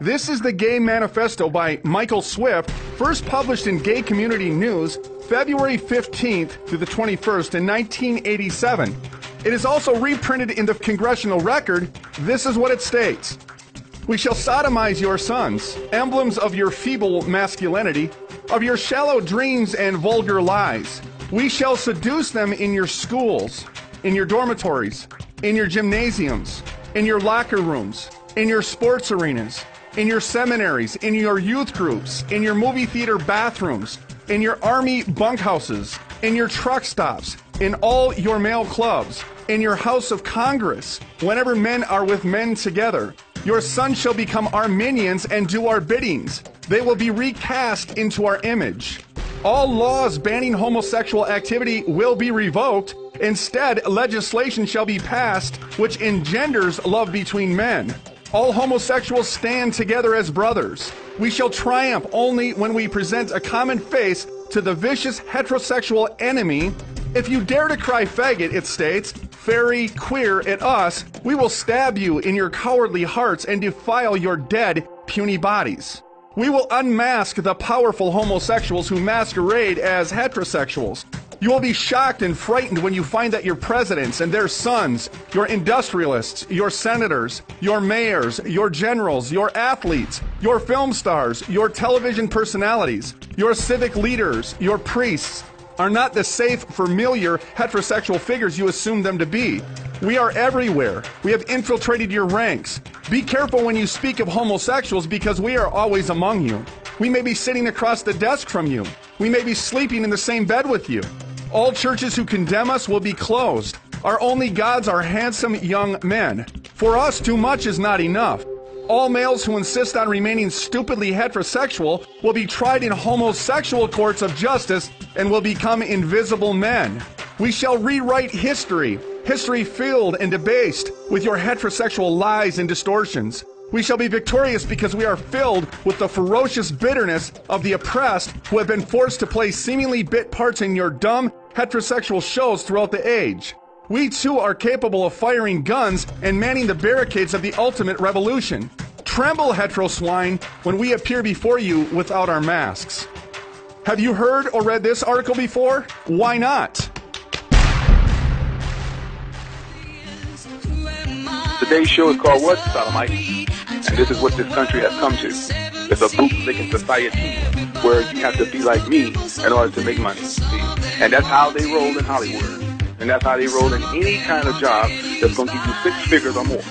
This is the Gay Manifesto by Michael Swift, first published in Gay Community News, February 15th to the 21st in 1987. It is also reprinted in the Congressional Record. This is what it states. We shall sodomize your sons, emblems of your feeble masculinity, of your shallow dreams and vulgar lies. We shall seduce them in your schools, in your dormitories, in your gymnasiums, in your locker rooms, in your sports arenas, in your seminaries, in your youth groups, in your movie theater bathrooms, in your army bunkhouses, in your truck stops, in all your male clubs, in your House of Congress, whenever men are with men together. Your sons shall become our minions and do our biddings. They will be recast into our image. All laws banning homosexual activity will be revoked. Instead, legislation shall be passed which engenders love between men. All homosexuals stand together as brothers. We shall triumph only when we present a common face to the vicious heterosexual enemy. If you dare to cry faggot, it states, fairy, queer at us, we will stab you in your cowardly hearts and defile your dead, puny bodies. We will unmask the powerful homosexuals who masquerade as heterosexuals. You will be shocked and frightened when you find that your presidents and their sons, your industrialists, your senators, your mayors, your generals, your athletes, your film stars, your television personalities, your civic leaders, your priests, are not the safe, familiar, heterosexual figures you assume them to be. We are everywhere. We have infiltrated your ranks. Be careful when you speak of homosexuals because we are always among you. We may be sitting across the desk from you. We may be sleeping in the same bed with you. All churches who condemn us will be closed. Our only gods are handsome young men. For us, too much is not enough. All males who insist on remaining stupidly heterosexual will be tried in homosexual courts of justice and will become invisible men. We shall rewrite history, history filled and debased with your heterosexual lies and distortions. We shall be victorious because we are filled with the ferocious bitterness of the oppressed who have been forced to play seemingly bit parts in your dumb heterosexual shows throughout the age. We too are capable of firing guns and manning the barricades of the ultimate revolution. Tremble, hetero swine, when we appear before you without our masks. Have you heard or read this article before? Why not? Today's show is called What, Sodomite? And this is what this country has come to. It's a bootlicking society where you have to be like me in order to make money. See? And that's how they roll in Hollywood. And that's how they roll in any kind of job that's going to give you 6 figures or more.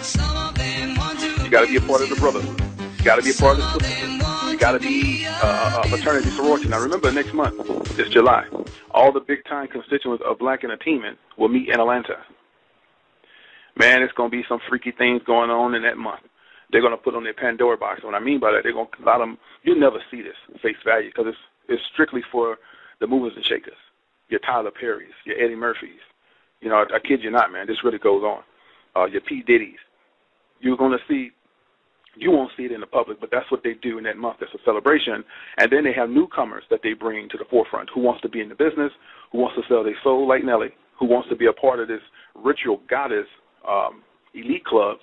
You got to be a part of the brotherhood. You got to be a part of the sisterhood. You got to be a fraternity sorority. Now remember, next month, it's July. All the big-time constituents of Black Entertainment will meet in Atlanta. Man, it's going to be some freaky things going on in that month. They're going to put on their Pandora box. What I mean by that, they're going to allow them, you'll never see this face value because it's strictly for the movers and shakers, your Tyler Perrys, your Eddie Murphys. You know, I kid you not, man, this really goes on. Your P. Diddy's. You're going to see, you won't see it in the public, but that's what they do in that month. That's a celebration. And then they have newcomers that they bring to the forefront. Who wants to be in the business? Who wants to sell their soul like Nelly? Who wants to be a part of this ritual goddess elite club?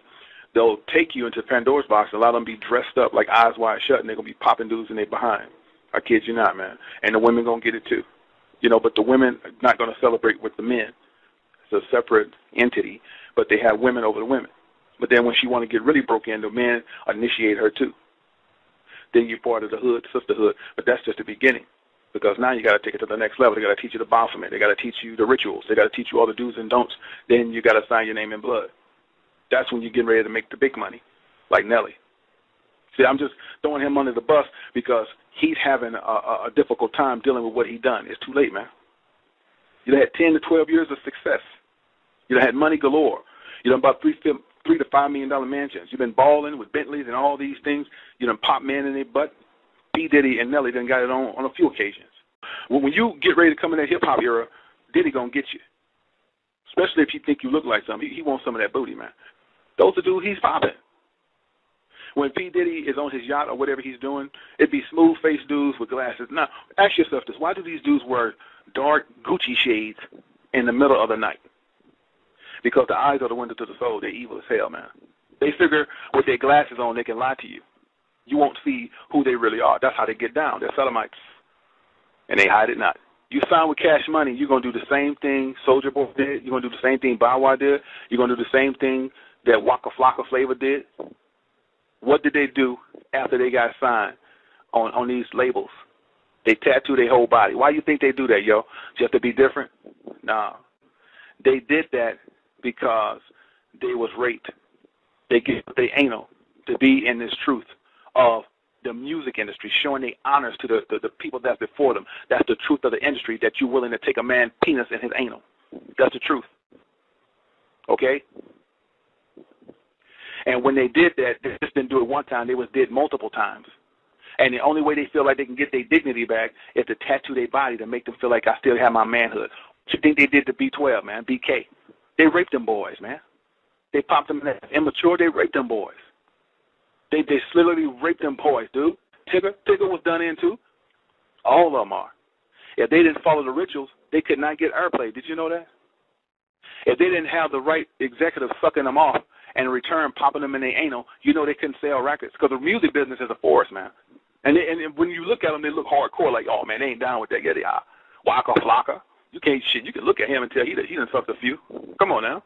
They'll take you into Pandora's box and allow them to be dressed up like eyes wide shut, and they're going to be popping dudes in their behind. I kid you not, man. And the women going to get it too. You know, but the women are not going to celebrate with the men. It's a separate entity, but they have women over the women. But then when she want to get really broke in, the men initiate her too. Then you're part of the hood, sisterhood, but that's just the beginning. Because now you got to take it to the next level. They got to teach you the Baphomet. They got to teach you the rituals. They got to teach you all the do's and don'ts. Then you got to sign your name in blood. That's when you're getting ready to make the big money, like Nelly. See, I'm just throwing him under the bus because he's having a difficult time dealing with what he done. It's too late, man. You had 10 to 12 years of success. You had money galore. You done about $3 to $5 million mansions. You've been balling with Bentleys and all these things. You done pop men in their butt. P. Diddy and Nelly done got it on a few occasions. When you get ready to come in that hip-hop era, Diddy gonna get you. Especially if you think you look like something. He wants some of that booty, man. Those are dudes he's popping. When P. Diddy is on his yacht or whatever he's doing, it'd be smooth-faced dudes with glasses. Now, ask yourself this. Why do these dudes wear dark Gucci shades in the middle of the night? Because the eyes are the window to the soul. They're evil as hell, man. They figure with their glasses on, they can lie to you. You won't see who they really are. That's how they get down. They're sodomites, and they hide it not. You sign with Cash Money, you're going to do the same thing Soulja Boy did. You're going to do the same thing Bow Wow did. You're going to do the same thing that Waka Flocka Flavor did. What did they do after they got signed on these labels? They tattoo their whole body. Why you think they do that, yo? Just to be different? Nah. They did that because they was raped. They get they anal to be in this truth of the music industry, showing their honors to the people that's before them. That's the truth of the industry, that you're willing to take a man's penis in his anal. That's the truth. Okay? And when they did that, they just didn't do it one time. They did multiple times. And the only way they feel like they can get their dignity back is to tattoo their body to make them feel like I still have my manhood. What you think they did to B12, man, BK? They raped them boys, man. They popped them in that immature. They raped them boys. They literally raped them boys, dude. Tigger was done in too. All of them are. If they didn't follow the rituals, they could not get airplay. Did you know that? If they didn't have the right executives sucking them off and in return popping them in their anal, you know they couldn't sell records, because the music business is a force, man. And when you look at them, they look hardcore, like, oh man, they ain't down with that. Yeah, they are. Waka Flocka. You can't shit. You can look at him and tell he done fucked a few. Come on now.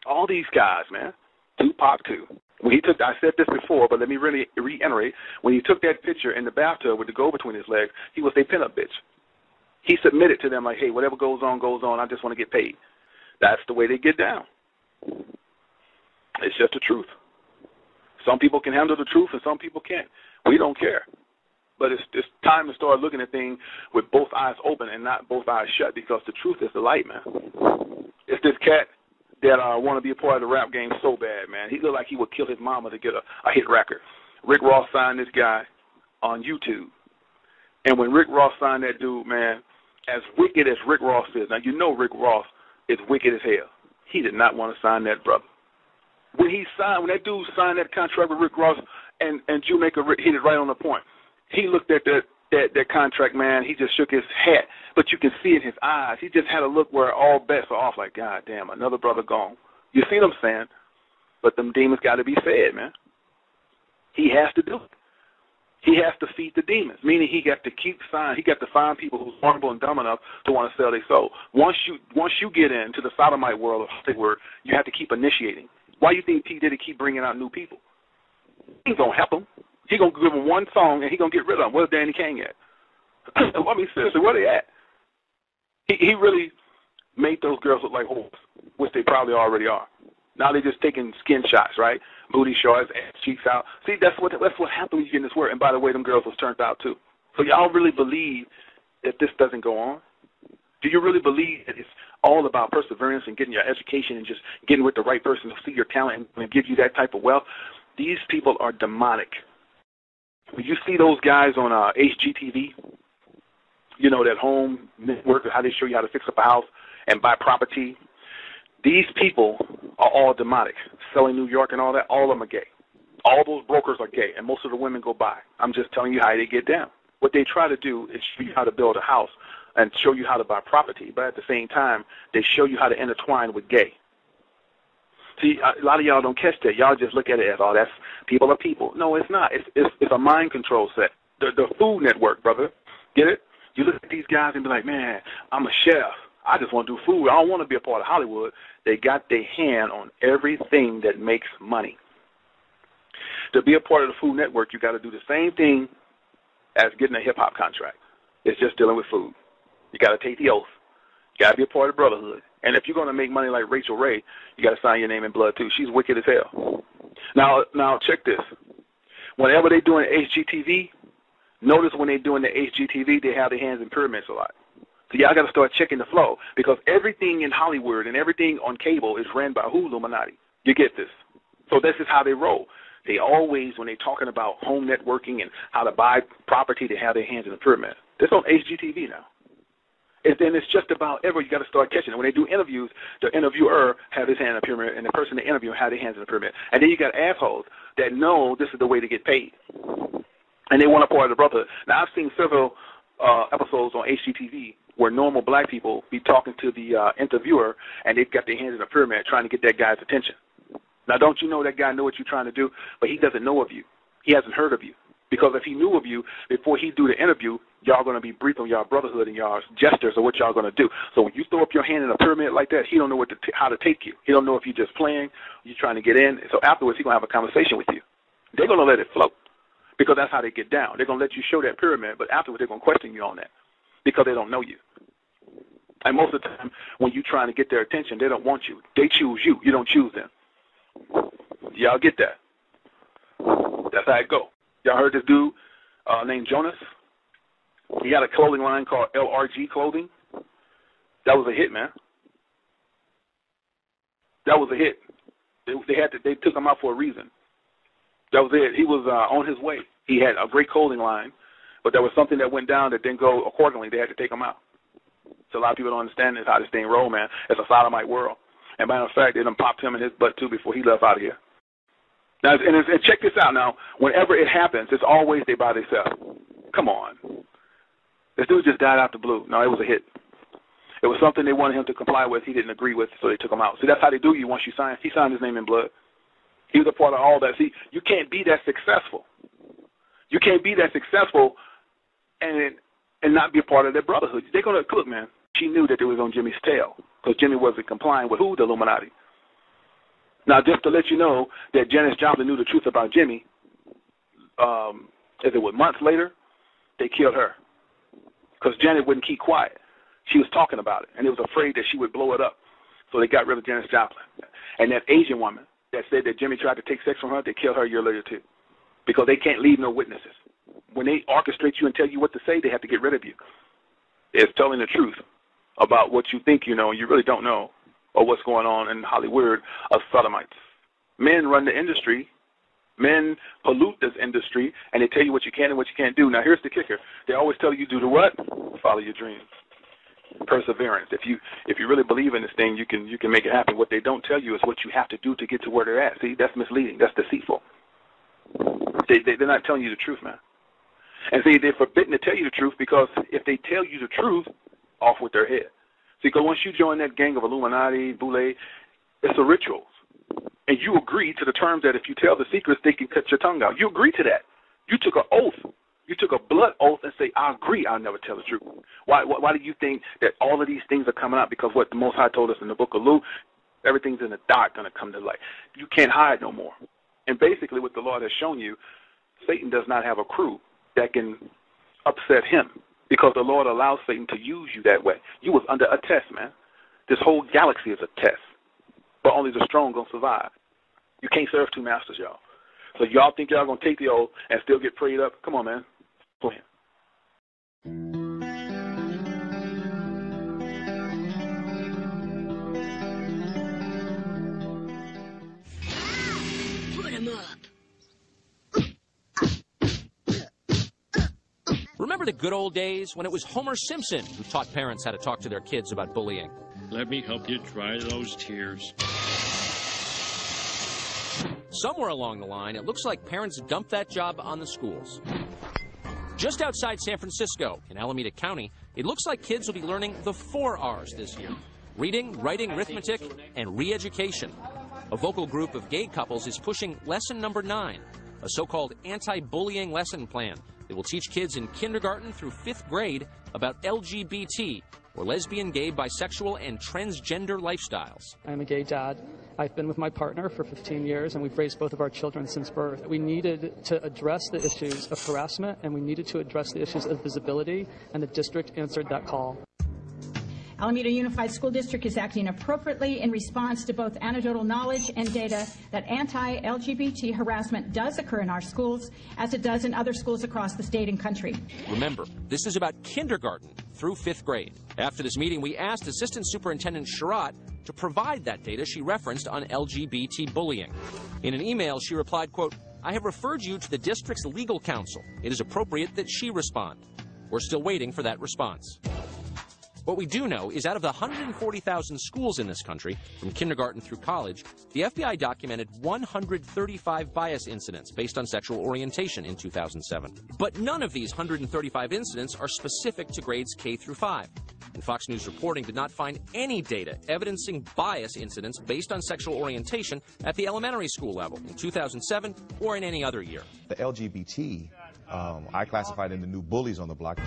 All these guys, man. Tupac too. When he took, I said this before, but let me really reiterate. When he took that picture in the bathtub with the gold between his legs, he was a pinup bitch. He submitted to them like, hey, whatever goes on, goes on. I just want to get paid. That's the way they get down. It's just the truth. Some people can handle the truth and some people can't. We don't care. But it's time to start looking at things with both eyes open and not both eyes shut, because the truth is the light, man. It's this cat that want to be a part of the rap game so bad, man. He looked like he would kill his mama to get a hit record. Rick Ross signed this guy on YouTube. And when Rick Ross signed that dude, man, as wicked as Rick Ross is, now you know Rick Ross is wicked as hell. He did not want to sign that brother. When that dude signed that contract with Rick Ross, and Shoemaker hit it right on the point. He looked at that contract, man. He just shook his head, but you can see in his eyes. He just had a look where all bets are off. Like, God damn, another brother gone. You see what I'm saying? But them demons got to be fed, man. He has to do it. He has to feed the demons, meaning he got to keep signing. He got to find people who's vulnerable and dumb enough to want to sell their soul. Once you get into the sodomite world of Hollywood, you have to keep initiating. Why do you think P. Diddy keep bringing out new people? He ain't gonna help them. He gonna give them one song and he gonna get rid of them. Where's Danny Kane at? I mean, seriously, where they at? He really made those girls look like whores, which they probably already are. Now they're just taking skin shots, right? Booty shots, ass cheeks out. See, that's what happens when you get in this work. And by the way, them girls was turned out too. So y'all really believe that this doesn't go on? Do you really believe that it's all about perseverance and getting your education and just getting with the right person to see your talent and give you that type of wealth? These people are demonic. When you see those guys on HGTV, you know, that home network, how they show you how to fix up a house and buy property, these people are all demonic. Selling New York and all that, all of them are gay. All those brokers are gay, and most of the women go by. I'm just telling you how they get down. What they try to do is show you how to build a house and show you how to buy property, but at the same time, they show you how to intertwine with gay. See, a lot of y'all don't catch that. Y'all just look at it as, oh, that's people are people. No, it's not. It's a mind control set. The Food Network, brother. Get it? You look at these guys and be like, man, I'm a chef. I just want to do food. I don't want to be a part of Hollywood. They got their hand on everything that makes money. To be a part of the Food Network, you got to do the same thing as getting a hip-hop contract. It's just dealing with food. You got to take the oath. You got to be a part of the brotherhood. And if you're going to make money like Rachel Ray, you got to sign your name in blood, too. She's wicked as hell. Now check this. Whenever they're doing HGTV, notice when they're doing the HGTV, they have their hands in pyramids a lot. So y'all got to start checking the flow, because everything in Hollywood and everything on cable is ran by who? Illuminati. You get this? So this is how they roll. They always, when they're talking about home networking and how to buy property, they have their hands in the pyramid. This on HGTV now. And then it's just about you got to start catching it. When they do interviews, the interviewer have his hand in the pyramid, and the person they interview have their hands in the pyramid. And then you got assholes that know this is the way to get paid, and they want a part of the brotherhood. Now, I've seen several episodes on HGTV where normal black people be talking to the interviewer, and they've got their hands in the pyramid trying to get that guy's attention. Now, don't you know that guy know what you're trying to do, but he doesn't know of you. He hasn't heard of you. Because if he knew of you before he do the interview, y'all going to be briefed on y'all brotherhood and y'all gestures of what y'all going to do. So when you throw up your hand in a pyramid like that, he don't know how to take you. He don't know if you're just playing, you're trying to get in. So afterwards, he's going to have a conversation with you. They're going to let it float because that's how they get down. They're going to let you show that pyramid, but afterwards they're going to question you on that because they don't know you. And most of the time, when you're trying to get their attention, they don't want you. They choose you. You don't choose them. Y'all get that? That's how it go. Y'all heard this dude named Jonas? He had a clothing line called LRG Clothing. That was a hit, man. That was a hit. They took him out for a reason. That was it. He was on his way. He had a great clothing line, but there was something that went down that didn't go accordingly. They had to take him out. So a lot of people don't understand this, how this thing roll, man. It's a sodomite world. And matter of fact, they done popped him in his butt, too, before he left out of here. Now, and check this out now. Whenever it happens, it's always they by themselves. Come on. This dude just died out the blue. No, it was a hit. It was something they wanted him to comply with. He didn't agree with, so they took him out. See, that's how they do you once you sign. He signed his name in blood. He was a part of all that. See, you can't be that successful. You can't be that successful and not be a part of their brotherhood. They're going to, look, man, she knew that it was on Jimmy's tail because Jimmy wasn't complying with who? The Illuminati. Now, just to let you know that Janis Joplin knew the truth about Jimmy, as it was months later, they killed her because Janet wouldn't keep quiet. She was talking about it, and they was afraid that she would blow it up. So they got rid of Janis Joplin. And that Asian woman that said that Jimmy tried to take sex from her, they killed her a year later, too, because they can't leave no witnesses. When they orchestrate you and tell you what to say, they have to get rid of you. It's telling the truth about what you think you know and you really don't know, or what's going on in Hollywood of sodomites. Men run the industry. Men pollute this industry, and they tell you what you can and what you can't do. Now, here's the kicker. They always tell you do the what? Follow your dreams. Perseverance. If you really believe in this thing, you can make it happen. What they don't tell you is what you have to do to get to where they're at. See, that's misleading. That's deceitful. They're not telling you the truth, man. And see, they're forbidden to tell you the truth because if they tell you the truth, off with their head. See, because once you join that gang of Illuminati, Boule, it's a ritual. And you agree to the terms that if you tell the secrets, they can cut your tongue out. You agree to that. You took an oath. You took a blood oath and say, I agree, I'll never tell the truth. Why do you think that all of these things are coming out? Because what the Most High told us in the book of Luke, everything's in the dark going to come to light. You can't hide no more. And basically what the Lord has shown you, Satan does not have a crew that can upset him. Because the Lord allows Satan to use you that way. You was under a test, man. This whole galaxy is a test. But only the strong going to survive. You can't serve two masters, y'all. So y'all think y'all going to take the oath and still get prayed up? Come on, man. Go ahead. Put him up. Remember the good old days when it was Homer Simpson who taught parents how to talk to their kids about bullying? Let me help you dry those tears. Somewhere along the line, it looks like parents dumped that job on the schools. Just outside San Francisco, in Alameda County, it looks like kids will be learning the 4 R's this year: reading, writing, arithmetic, and re-education. A vocal group of gay couples is pushing lesson number 9, a so-called anti-bullying lesson plan that will teach kids in kindergarten through 5th grade about LGBT, or lesbian, gay, bisexual, and transgender lifestyles. I'm a gay dad. I've been with my partner for 15 years, and we've raised both of our children since birth. We needed to address the issues of harassment, and we needed to address the issues of visibility, and the district answered that call. Alameda Unified School District is acting appropriately in response to both anecdotal knowledge and data that anti-LGBT harassment does occur in our schools, as it does in other schools across the state and country. Remember, this is about kindergarten through 5th grade. After this meeting, we asked Assistant Superintendent Sherratt to provide that data she referenced on LGBT bullying. In an email, she replied, quote, "I have referred you to the district's legal counsel. It is appropriate that she respond." We're still waiting for that response. What we do know is out of the 140,000 schools in this country, from kindergarten through college, the FBI documented 135 bias incidents based on sexual orientation in 2007. But none of these 135 incidents are specific to grades K through 5. And Fox News reporting did not find any data evidencing bias incidents based on sexual orientation at the elementary school level in 2007 or in any other year. The LGBT, I classified in the new bullies on the block.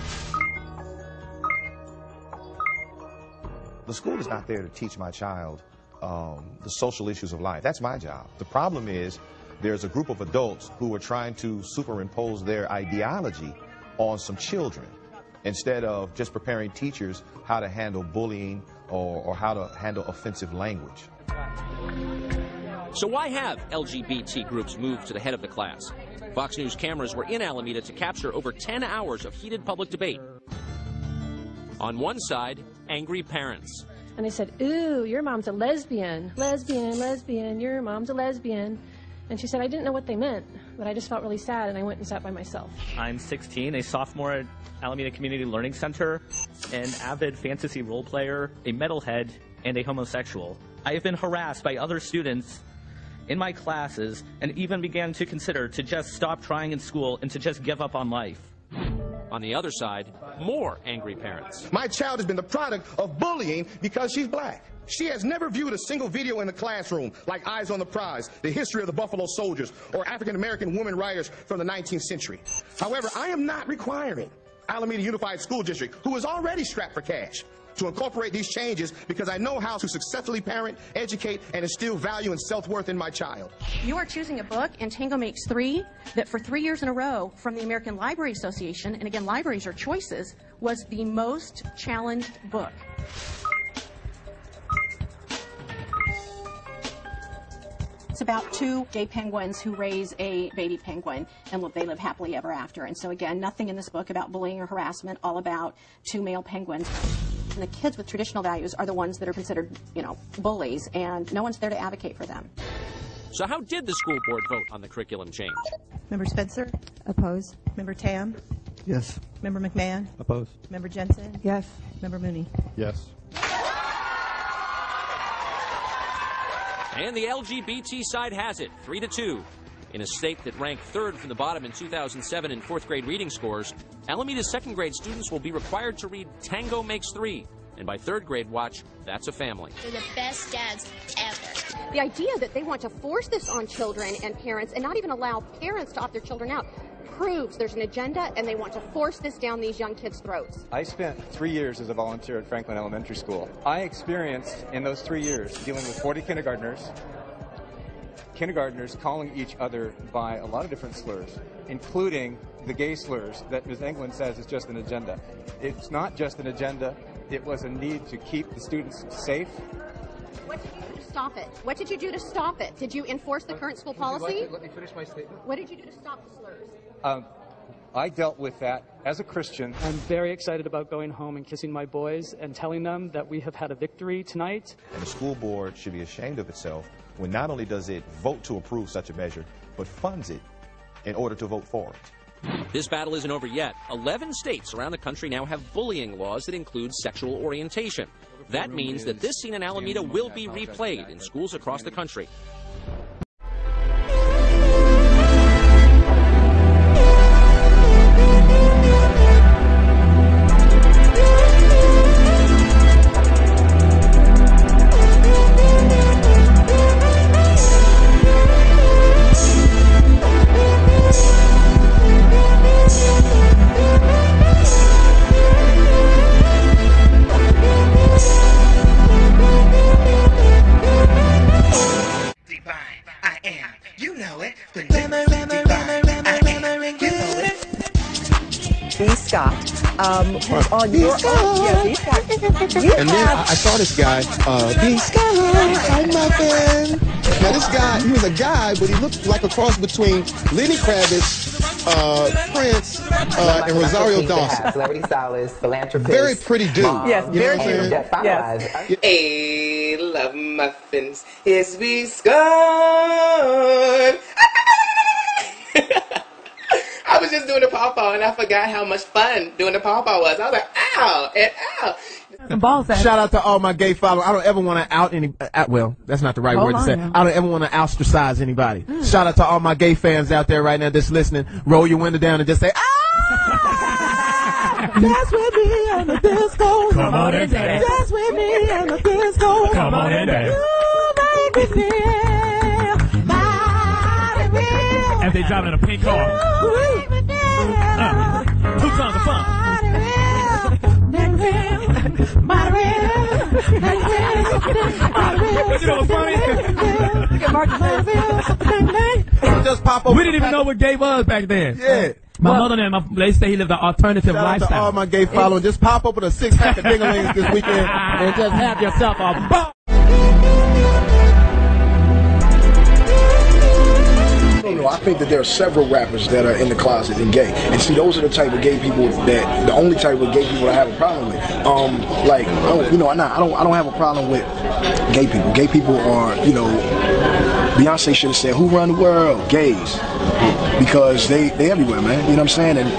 The school is not there to teach my child the social issues of life. That's my job. The problem is there's a group of adults who are trying to superimpose their ideology on some children instead of just preparing teachers how to handle bullying or how to handle offensive language. So why have LGBT groups moved to the head of the class? Fox News cameras were in Alameda to capture over 10 hours of heated public debate. On one side, angry parents. And they said, ooh, your mom's a lesbian. Lesbian, lesbian, your mom's a lesbian. And she said, I didn't know what they meant, but I just felt really sad, and I went and sat by myself. I'm 16, a sophomore at Alameda Community Learning Center, an avid fantasy role player, a metalhead, and a homosexual. I have been harassed by other students in my classes and even began to consider to just stop trying in school and to just give up on life. On the other side, more angry parents. My child has been the product of bullying because she's black. She has never viewed a single video in the classroom like Eyes on the Prize, the history of the Buffalo Soldiers, or African-American women writers from the 19th century. However, I am not requiring Alameda Unified School District, who is already strapped for cash, to incorporate these changes because I know how to successfully parent, educate, and instill value and self-worth in my child. You are choosing a book in Tango Makes Three that for 3 years in a row from the American Library Association, and again, libraries are choices, was the most challenged book. It's about two gay penguins who raise a baby penguin, and they live happily ever after. And so again, nothing in this book about bullying or harassment, all about two male penguins. And the kids with traditional values are the ones that are considered, bullies, and no one's there to advocate for them. So how did the school board vote on the curriculum change? Member Spencer? Oppose. Member Tam? Yes. Member McMahon? Oppose. Member Jensen? Yes. Member Mooney? Yes. And the LGBT side has it, 3-2. In a state that ranked third from the bottom in 2007 in fourth grade reading scores, Alameda's second grade students will be required to read Tango Makes Three. And by third grade, watch That's a Family. They're the best dads ever. The idea that they want to force this on children and parents and not even allow parents to opt their children out proves there's an agenda and they want to force this down these young kids' throats. I spent 3 years as a volunteer at Franklin Elementary School. I experienced in those 3 years dealing with 40 kindergartners calling each other by a lot of different slurs, including the gay slurs that Ms. Englund says is just an agenda. It's not just an agenda. It was a need to keep the students safe. What did you do to stop it? What did you do to stop it? Did you enforce the current school policy? Let me finish my statement. What did you do to stop the slurs? I dealt with that as a Christian. I'm very excited about going home and kissing my boys and telling them that we have had a victory tonight. And the school board should be ashamed of itself when not only does it vote to approve such a measure, but funds it in order to vote for it. This battle isn't over yet. 11 states around the country now have bullying laws that include sexual orientation. That means that this scene in Alameda will be replayed in schools across the country. Who's on your own. Yeah, and then I saw this guy, hi Muffin. Now this guy, he was a guy, but he looked like a cross between Lenny Kravitz, Prince, and Rosario Dawson. Celebrity stylist, philanthropist. Very pretty dude. Yes, very cute. Yes. Hey, love muffins, it's we scorn. I was just doing the pawpaw and I forgot how much fun doing the pawpaw was. I was like, ow, and ow. Shout out to all my gay followers. I don't ever want to out any. Well, that's not the right word to say. I don't ever want to ostracize anybody. Shout out to all my gay fans out there right now that's listening. Roll your window down and just say, ah! Dance with me on the disco. Come on and dance. Dance with me and the disco. Come on and dance. You make me feel mighty real. As they driving in a pink car. You make me feel 2 tons of fun. mighty real. Mighty real. Mighty real. You know what's funny? Look at Marcus. Just pop over. We didn't even know what gay was back then. Yeah. My mother and they say he lived an alternative Shout out to lifestyle. all my gay followers. Just pop open a 6-pack of dinglings this weekend And just have yourself a ball. I think that there are several rappers that are in the closet and gay, and see, those are the type of gay people that the only type of gay people I have a problem with. Like, I don't have a problem with gay people. Gay people are, Beyonce should have said, "Who run the world? Gays," because they everywhere, man. You know what I'm saying? And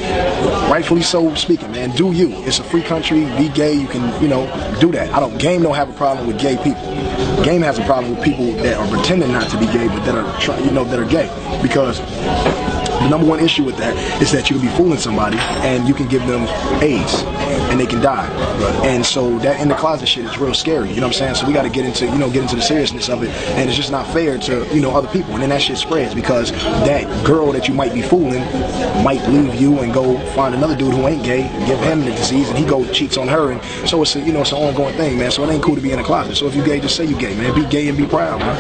rightfully so speaking, man. Do you? It's a free country. Be gay. You can, do that. Game don't have a problem with gay people. Game has a problem with people that are pretending not to be gay, but that are that are gay. Because the number one issue with that is that you can be fooling somebody and you can give them AIDS and they can die. And so that in the closet shit is real scary. You know what I'm saying? So we got to get into the seriousness of it, and it's just not fair to other people. And then that shit spreads because that girl that you might be fooling might leave you and go find another dude who ain't gay, give him the disease, and he go cheats on her. And so it's it's an ongoing thing, man. So it ain't cool to be in the closet. So if you gay, just say you gay, man. Be gay and be proud, man.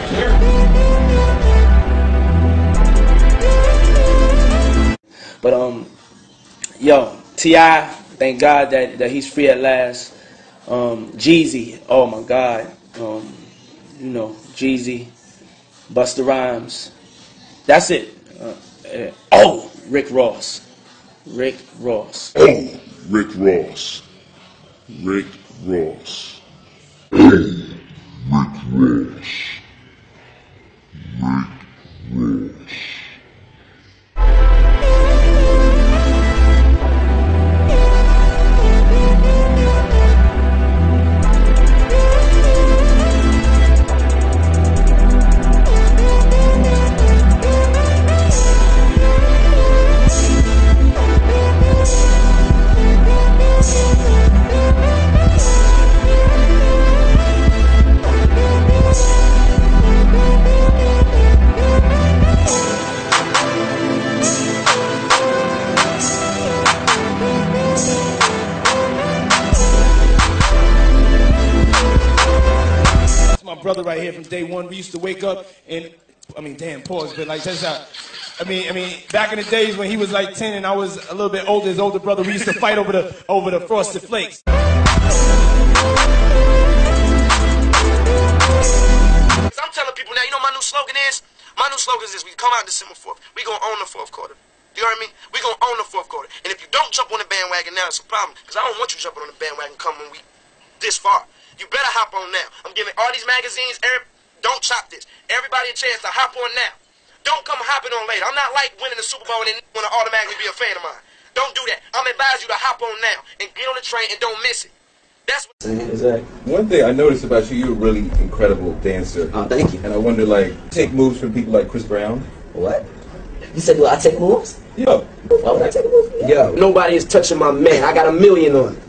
But T.I., thank God that he's free at last. Jeezy, oh my God, Jeezy, Busta Rhymes. That's it. Rick Ross. Rick Ross. Rick Ross. Rick Ross. Rick Ross. Rick Ross. Brother right here from day one, we used to wake up and, pause, but like that's how, back in the days when he was like 10 and I was a little bit older, his older brother, we used to fight over the Frosted Flakes. I'm telling people now, my new slogan is? My new slogan is this: we come out December 4th, we gonna own the fourth quarter. You heard me? We gonna own the fourth quarter. And if you don't jump on the bandwagon now, it's a problem, because I don't want you jumping on the bandwagon come when we this far. You better hop on now. I'm giving all these magazines, don't chop this. Everybody a chance to hop on now. Don't come hopping on later. I'm not like winning the Super Bowl and then want to automatically be a fan of mine. Don't do that. I'm advise you to hop on now and get on the train and don't miss it. That's what. Exactly. One thing I noticed about you, you're a really incredible dancer. Oh, thank you. And I wonder, take moves from people like Chris Brown. What? You said, do I take moves? Yo. Why would I take a move? Yo, nobody is touching my man. I got $1 million on it.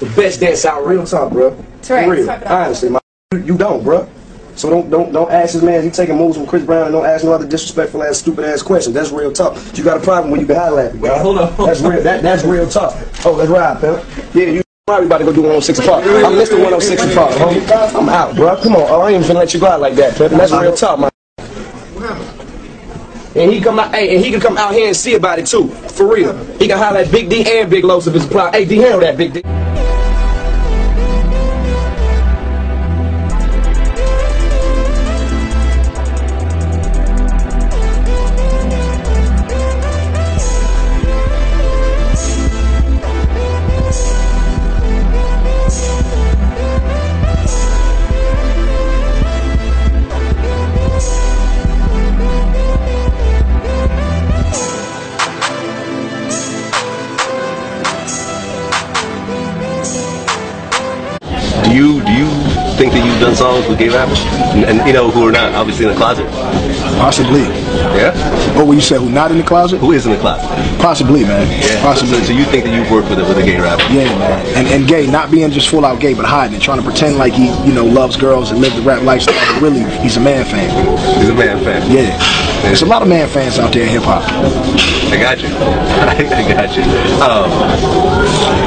The best dance out right. Real talk, bro. For real. Honestly, you don't, bro. So don't ask this man. He taking moves from Chris Brown, and don't ask no other disrespectful ass, stupid ass questions. That's real talk. You got a problem when you can holler at me, bro. Hold on. That's real. That's real talk. Oh, let's ride, pal. Yeah, you probably about to go do 106 Park. I'm Mr. 106 Park, homie. I'm out, bro. Come on. I ain't even finna let you go out like that, Pep. That's real talk, man. And he come out, and he can come out here and see about it too, for real. He can holler at Big D and Big Los if it's a problem. Hey, D, handle that, Big D. Do you think that you've done songs with gay rappers, and who are not obviously in the closet? Possibly. Yeah? Or when you say who not in the closet? Who is in the closet? Possibly, man. Yeah. Possibly. So you think that you've worked with a gay rapper? Yeah, man. And gay, not being just full out gay, but hiding it, trying to pretend like he, you know, loves girls and live the rap lifestyle, but really, he's a man fan. He's a man fan? Yeah. There's a lot of man fans out there in hip-hop. I got you. I got you.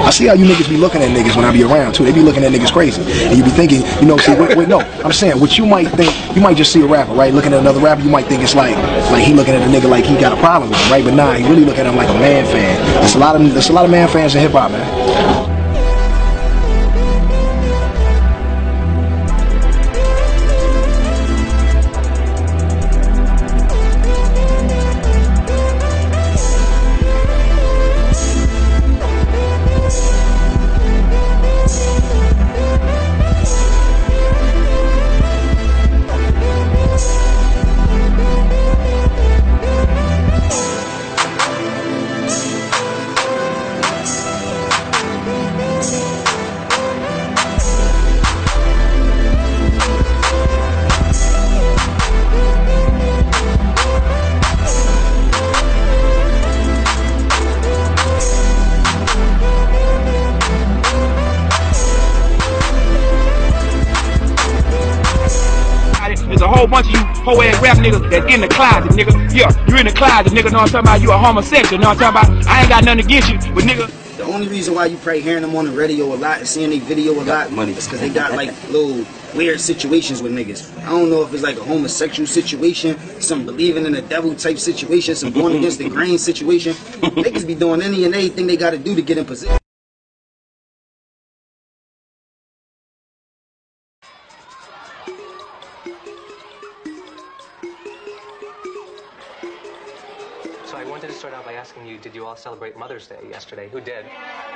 I see how you niggas be looking at niggas when I be around, too. They be looking at niggas crazy. And you be thinking, you know, see, wait, no. I'm saying, what you might think, you might just see a rapper, right? Looking at another rapper, you might think it's like he looking at a nigga like he got a problem with him, right? But nah, he really looking at him like a man fan. There's a lot of man fans in hip-hop, man. There's a whole bunch of you hoe-ass rap niggas that in the closet, nigga. Yeah, you in the closet, nigga. Know what I'm talking about? You a homosexual, know what I'm talking about? I ain't got nothing against you, but nigga. The only reason why you probably hearing them on the radio a lot and seeing their video a lot is because they got like little weird situations with niggas. I don't know if it's like a homosexual situation, some believing in the devil type situation, some going against the grain situation. Niggas be doing any and everything they got to do to get in position. So I wanted to start out by asking you, did you all celebrate Mother's Day yesterday? Who did?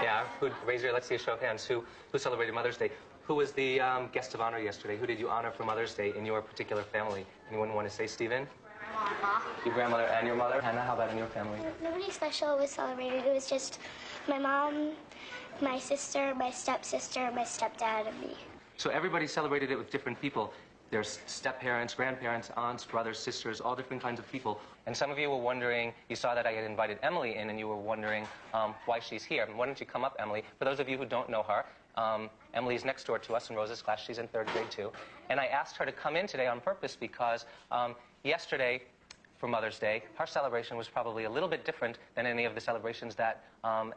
Yeah? Who? Raise your, let's see a show of hands. Who celebrated Mother's Day? Who was the guest of honor yesterday? Who did you honor for Mother's Day in your particular family? Anyone want to say, Stephen? Grandma. Your grandmother and your mother? Hannah, how about in your family? Nobody special was celebrated. It was just my mom, my sister, my stepsister, my stepdad, and me. So everybody celebrated it with different people. There's step-parents, grandparents, aunts, brothers, sisters, all different kinds of people. And some of you were wondering, you saw that I had invited Emily in, and you were wondering why she's here. Why don't you come up, Emily? For those of you who don't know her, Emily's next door to us in Rose's class. She's in 3rd grade, too. And I asked her to come in today on purpose because yesterday, for Mother's Day, her celebration was probably a little bit different than any of the celebrations that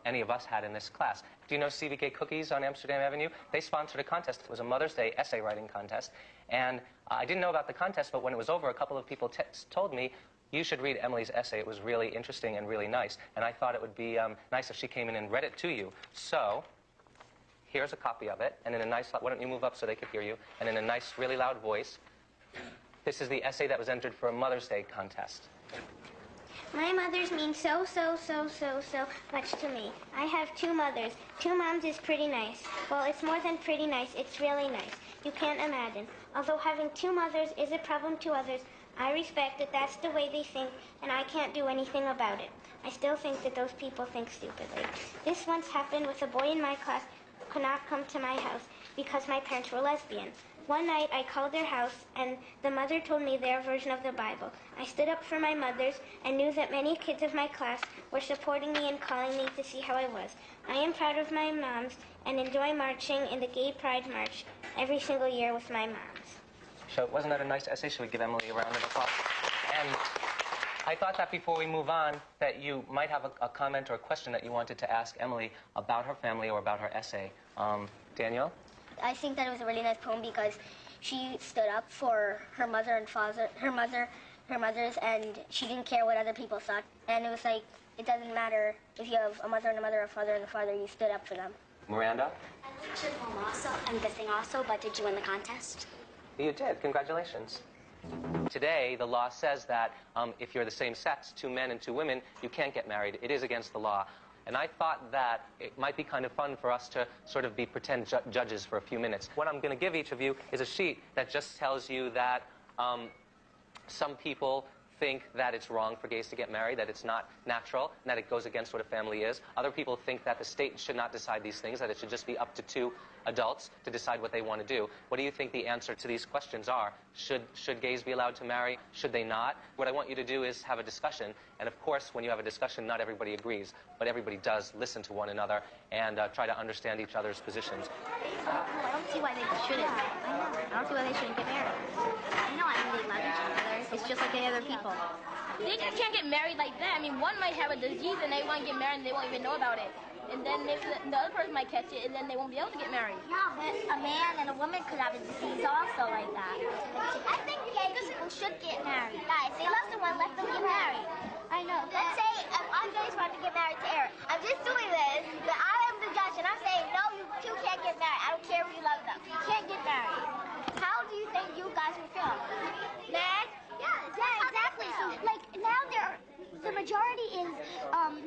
any of us had in this class. Do you know CBK Cookies on Amsterdam Avenue? They sponsored a contest. It was a Mother's Day essay writing contest. And I didn't know about the contest, but when it was over, a couple of people told me, you should read Emily's essay. It was really interesting and really nice. And I thought it would be nice if she came in and read it to you. So here's a copy of it. And in a nice, why don't you move up so they could hear you? And in a nice, really loud voice, this is the essay that was entered for a Mother's Day contest. My mothers mean so much to me. I have 2 mothers. 2 moms is pretty nice. Well, it's more than pretty nice. It's really nice. You can't imagine. Although having 2 mothers is a problem to others, I respect that that's the way they think, and I can't do anything about it. I still think that those people think stupidly. This once happened with a boy in my class who could not come to my house because my parents were lesbian. One night, I called their house, and the mother told me their version of the Bible. I stood up for my mothers and knew that many kids of my class were supporting me and calling me to see how I was. I am proud of my moms and enjoy marching in the Gay Pride March every single year with my moms. So wasn't that a nice essay? Should we give Emily a round of applause? And I thought that before we move on, that you might have a comment or a question that you wanted to ask Emily about her family or about her essay. Daniel? I think that it was a really nice poem because she stood up for her mother and father, her mothers, and she didn't care what other people thought. And it was like, it doesn't matter if you have a mother and a mother, a father and a father, you stood up for them. Miranda? I liked your poem also, and the thing also, but did you win the contest? You did. Congratulations. Today, the law says that if you're the same sex, 2 men and 2 women, you can't get married. It is against the law. And I thought that it might be kind of fun for us to sort of be pretend judges for a few minutes. What I'm going to give each of you is a sheet that just tells you that some people think that it's wrong for gays to get married, that it's not natural, and that it goes against what a family is. Other people think that the state should not decide these things, that it should just be up to 2 adults to decide what they want to do. What do you think the answer to these questions are? Should gays be allowed to marry? Should they not? What I want you to do is have a discussion. And of course, when you have a discussion, not everybody agrees, but everybody does listen to one another and try to understand each other's positions. I don't see why they shouldn't. I don't see why they shouldn't get married. I know, I mean, they love each other. It's just like any other people. They just can't get married like that. I mean, one might have a disease and they want to get married and they won't even know about it. And then maybe the other person might catch it and then they won't be able to get married. Yeah, but a man and a woman could have a disease also like that. I think gay people should get married. Guys, they love someone, let them get married. I know. Let's say Andres wanted to get married to Eric. I'm just doing this, but I am the judge and I'm saying, no, you two can't get married. I don't care if you love them. You can't get married. How do you think you guys will feel? Mad? Yeah, exactly. So, like, now the majority is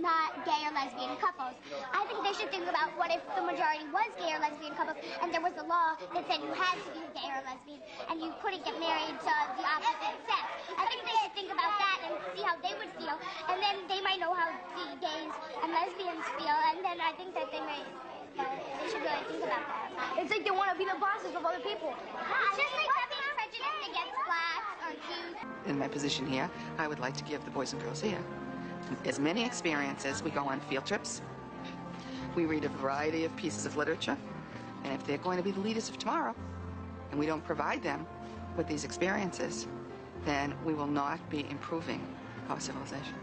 not gay or lesbian couples. I think they should think about what if the majority was gay or lesbian couples and there was a law that said you had to be gay or lesbian and you couldn't get married to the opposite sex. I think they should think about that and see how they would feel, and then they might know how the gays and lesbians feel, and then I think that they should really think about that. It's like they want to be the bosses of other people. It's just like having prejudice against blacks or Jews. In my position here, I would like to give the boys and girls here as many experiences. We go on field trips. We read a variety of pieces of literature. And if they're going to be the leaders of tomorrow, and we don't provide them with these experiences, then we will not be improving our civilization.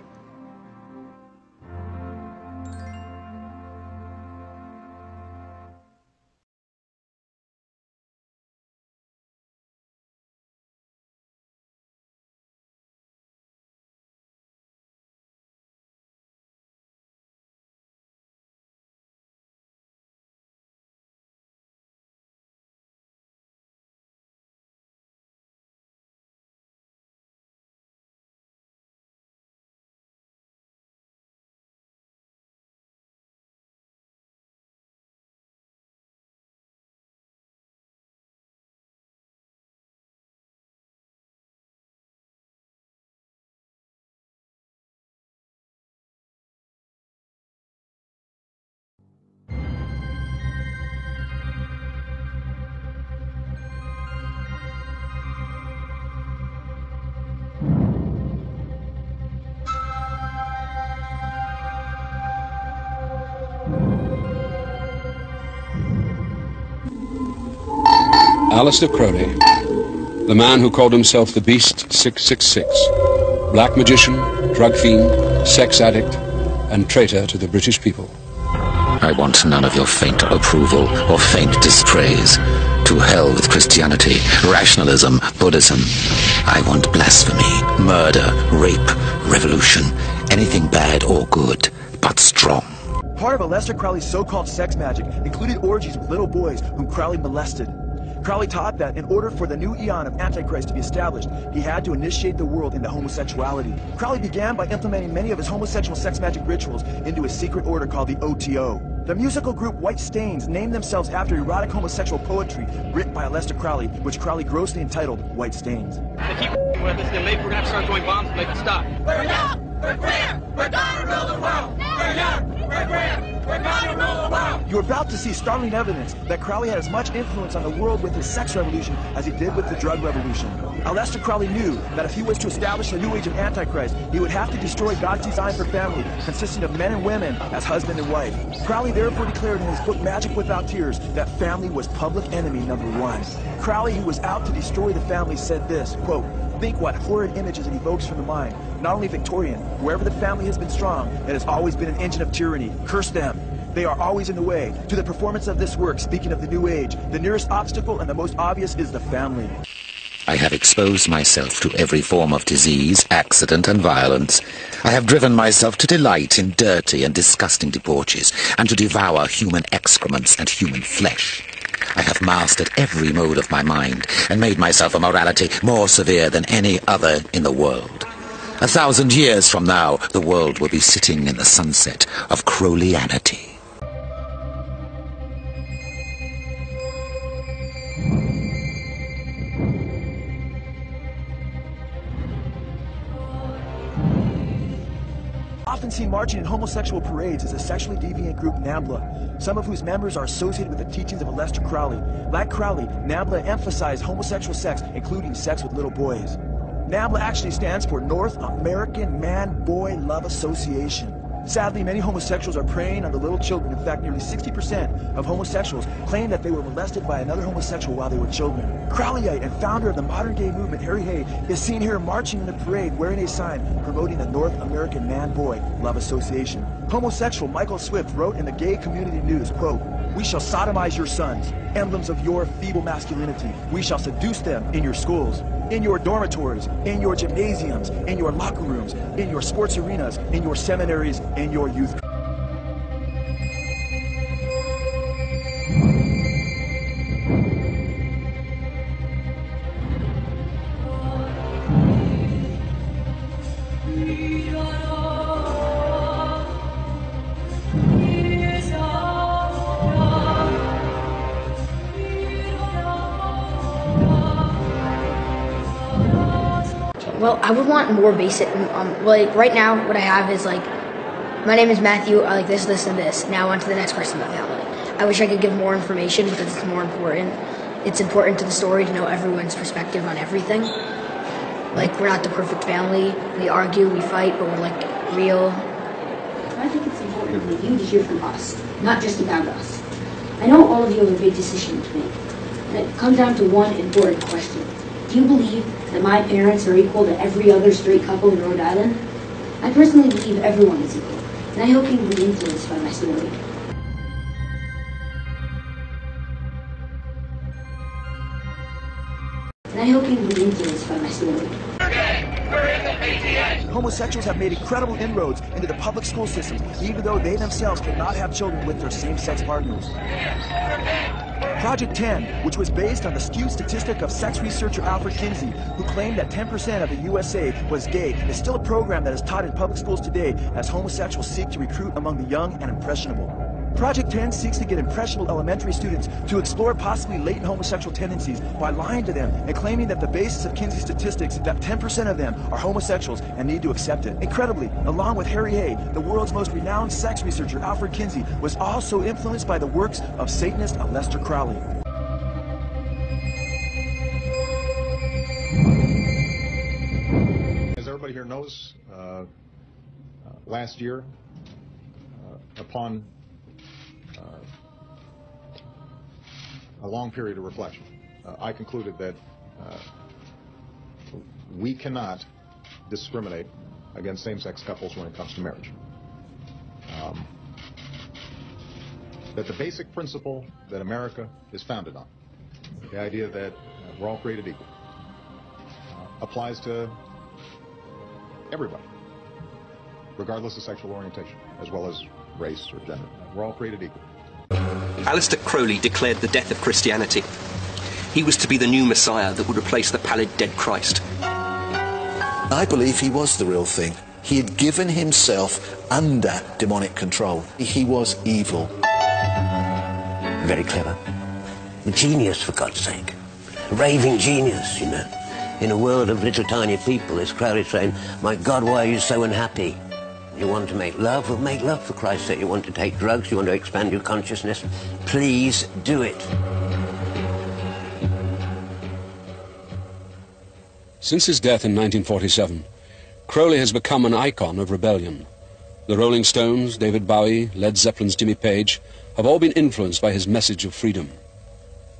Aleister Crowley, the man who called himself the Beast 666, black magician, drug fiend, sex addict, and traitor to the British people. I want none of your faint approval or faint dispraise. To hell with Christianity, rationalism, Buddhism. I want blasphemy, murder, rape, revolution, anything bad or good, but strong. Part of Aleister Crowley's so-called sex magic included orgies with little boys whom Crowley molested. Crowley taught that in order for the new eon of Antichrist to be established, he had to initiate the world into homosexuality. Crowley began by implementing many of his homosexual sex magic rituals into a secret order called the OTO. The musical group White Stains named themselves after erotic homosexual poetry written by Aleister Crowley, which Crowley grossly entitled White Stains. They keep with us, then maybe we're gonna have to start throwing bombs to make it stop. We're young, we're queer, we're gonna rule the world. We're young, we're queer, we're gonna rule the world. You're about to see startling evidence that Crowley had as much influence on the world with his sex revolution as he did with the drug revolution. Aleister Crowley knew that if he was to establish the new age of Antichrist, he would have to destroy God's design for family, consisting of men and women as husband and wife. Crowley therefore declared in his book Magic Without Tears that family was public enemy number one. Crowley, who was out to destroy the family, said this, quote, "Think what horrid images it evokes from the mind. Not only Victorian, wherever the family has been strong, it has always been an engine of tyranny. Curse them. They are always in the way. To the performance of this work, speaking of the new age, the nearest obstacle and the most obvious is the family." I have exposed myself to every form of disease, accident, and violence. I have driven myself to delight in dirty and disgusting debauches, and to devour human excrements and human flesh. I have mastered every mode of my mind, and made myself a morality more severe than any other in the world. 1,000 years from now, the world will be sitting in the sunset of Crowleyanity. often seen marching in homosexual parades is a sexually deviant group NAMBLA, some of whose members are associated with the teachings of Aleister Crowley. Like Crowley, NAMBLA emphasized homosexual sex, including sex with little boys. NAMBLA actually stands for North American Man-Boy Love Association. Sadly, many homosexuals are preying on the little children. In fact, nearly 60% of homosexuals claim that they were molested by another homosexual while they were children. Crowleyite and founder of the modern gay movement, Harry Hay, is seen here marching in the parade wearing a sign promoting the North American Man-Boy Love Association. Homosexual Michael Swift wrote in the Gay Community News, quote, "We shall sodomize your sons, emblems of your feeble masculinity. We shall seduce them in your schools, in your dormitories, in your gymnasiums, in your locker rooms, in your sports arenas, in your seminaries, in your youth." Well, I would want more basic, like right now what I have is like, my name is Matthew, I like this, this, and this. Now on to the next person in the family. I wish I could give more information because it's more important. It's important to the story to know everyone's perspective on everything. Like, we're not the perfect family, we argue, we fight, but we're like real. I think it's important for you to hear from us, not just about us. I know all of you have a big decision to make, and it comes down to one important question. Do you believe that my parents are equal to every other straight couple in Rhode Island? I personally believe everyone is equal, and I hope you will be influenced by my story. And I hope you will be influenced by my story. Homosexuals have made incredible inroads into the public school systems, even though they themselves cannot have children with their same-sex partners. Project 10, which was based on the skewed statistic of sex researcher Alfred Kinsey, who claimed that 10% of the USA was gay, is still a program that is taught in public schools today as homosexuals seek to recruit among the young and impressionable. Project 10 seeks to get impressionable elementary students to explore possibly latent homosexual tendencies by lying to them and claiming that the basis of Kinsey's statistics is that 10% of them are homosexuals and need to accept it. Incredibly, along with Harry Hay, the world's most renowned sex researcher Alfred Kinsey was also influenced by the works of Satanist Aleister Crowley. As everybody here knows, last year, upon a long period of reflection, I concluded that we cannot discriminate against same-sex couples when it comes to marriage. That the basic principle that America is founded on, the idea that we're all created equal, applies to everybody, regardless of sexual orientation, as well as race or gender. We're all created equal. Aleister Crowley declared the death of Christianity. He was to be the new Messiah that would replace the pallid dead Christ. I believe he was the real thing. He had given himself under demonic control. He was evil. Very clever. A genius, for God's sake. A raving genius, you know. In a world of little tiny people, this crowd is saying, my God, why are you so unhappy? You want to make love? Well, make love, for Christ's sake. You want to take drugs? You want to expand your consciousness? Please do it. Since his death in 1947, Crowley has become an icon of rebellion. The Rolling Stones, David Bowie, Led Zeppelin's Jimmy Page have all been influenced by his message of freedom.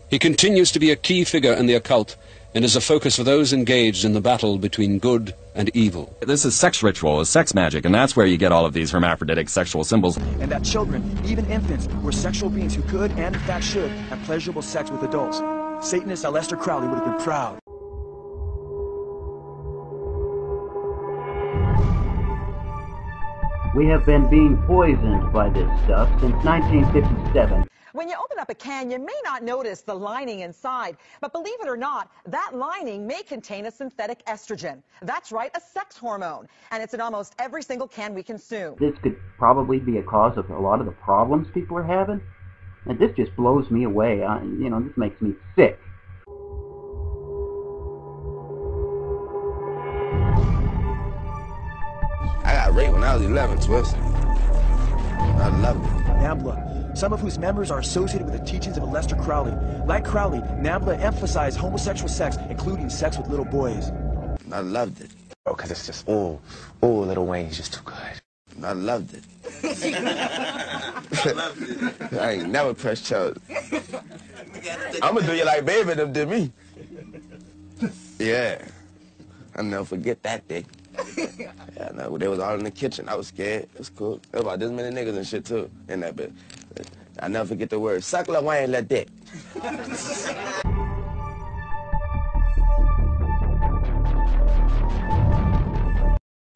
He continues to be a key figure in the occult and is a focus for those engaged in the battle between good and evil. This is sex ritual, sex magic, and that's where you get all of these hermaphroditic sexual symbols. And that children, even infants, were sexual beings who could and in fact should have pleasurable sex with adults. Satanist Aleister Crowley would have been proud. We have been being poisoned by this stuff since 1957. When you open up a can, you may not notice the lining inside, but believe it or not, that lining may contain a synthetic estrogen. That's right, a sex hormone, and it's in almost every single can we consume. This could probably be a cause of a lot of the problems people are having, and this just blows me away. You know, this makes me sick. I got raped when I I was 11, Twist. I loved it. NAMBLA, some of whose members are associated with the teachings of Aleister Crowley. Like Crowley, NAMBLA emphasized homosexual sex, including sex with little boys. I loved it. Oh, because it's just, ooh, Lil Wayne's just too good. I loved it. I ain't never pressed charges. I'm gonna do you like Baby them did me. Yeah. I'll never forget that day. Yeah, no, they was all in the kitchen. I was scared. It was cool. There was about this many niggas and shit too in that bit. I'll never forget the word. Suck Lil Wayne, let dick.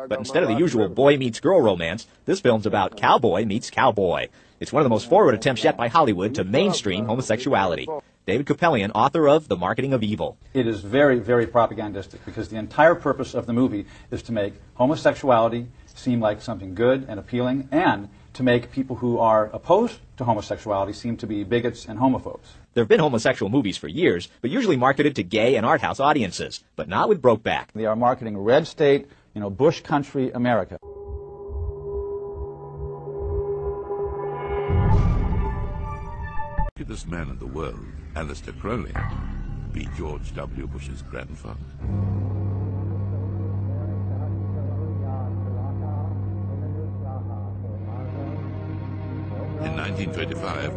But instead of the usual boy meets girl romance, this film's about cowboy meets cowboy. It's one of the most forward attempts yet by Hollywood to mainstream homosexuality. David Kupelian, author of The Marketing of Evil. It is very, very propagandistic because the entire purpose of the movie is to make homosexuality seem like something good and appealing, and to make people who are opposed to homosexuality seem to be bigots and homophobes. There have been homosexual movies for years, but usually marketed to gay and art house audiences, but not with Brokeback. They are marketing red state, bush country America. This man in the world, Aleister Crowley, be George W. Bush's grandfather. In 1925,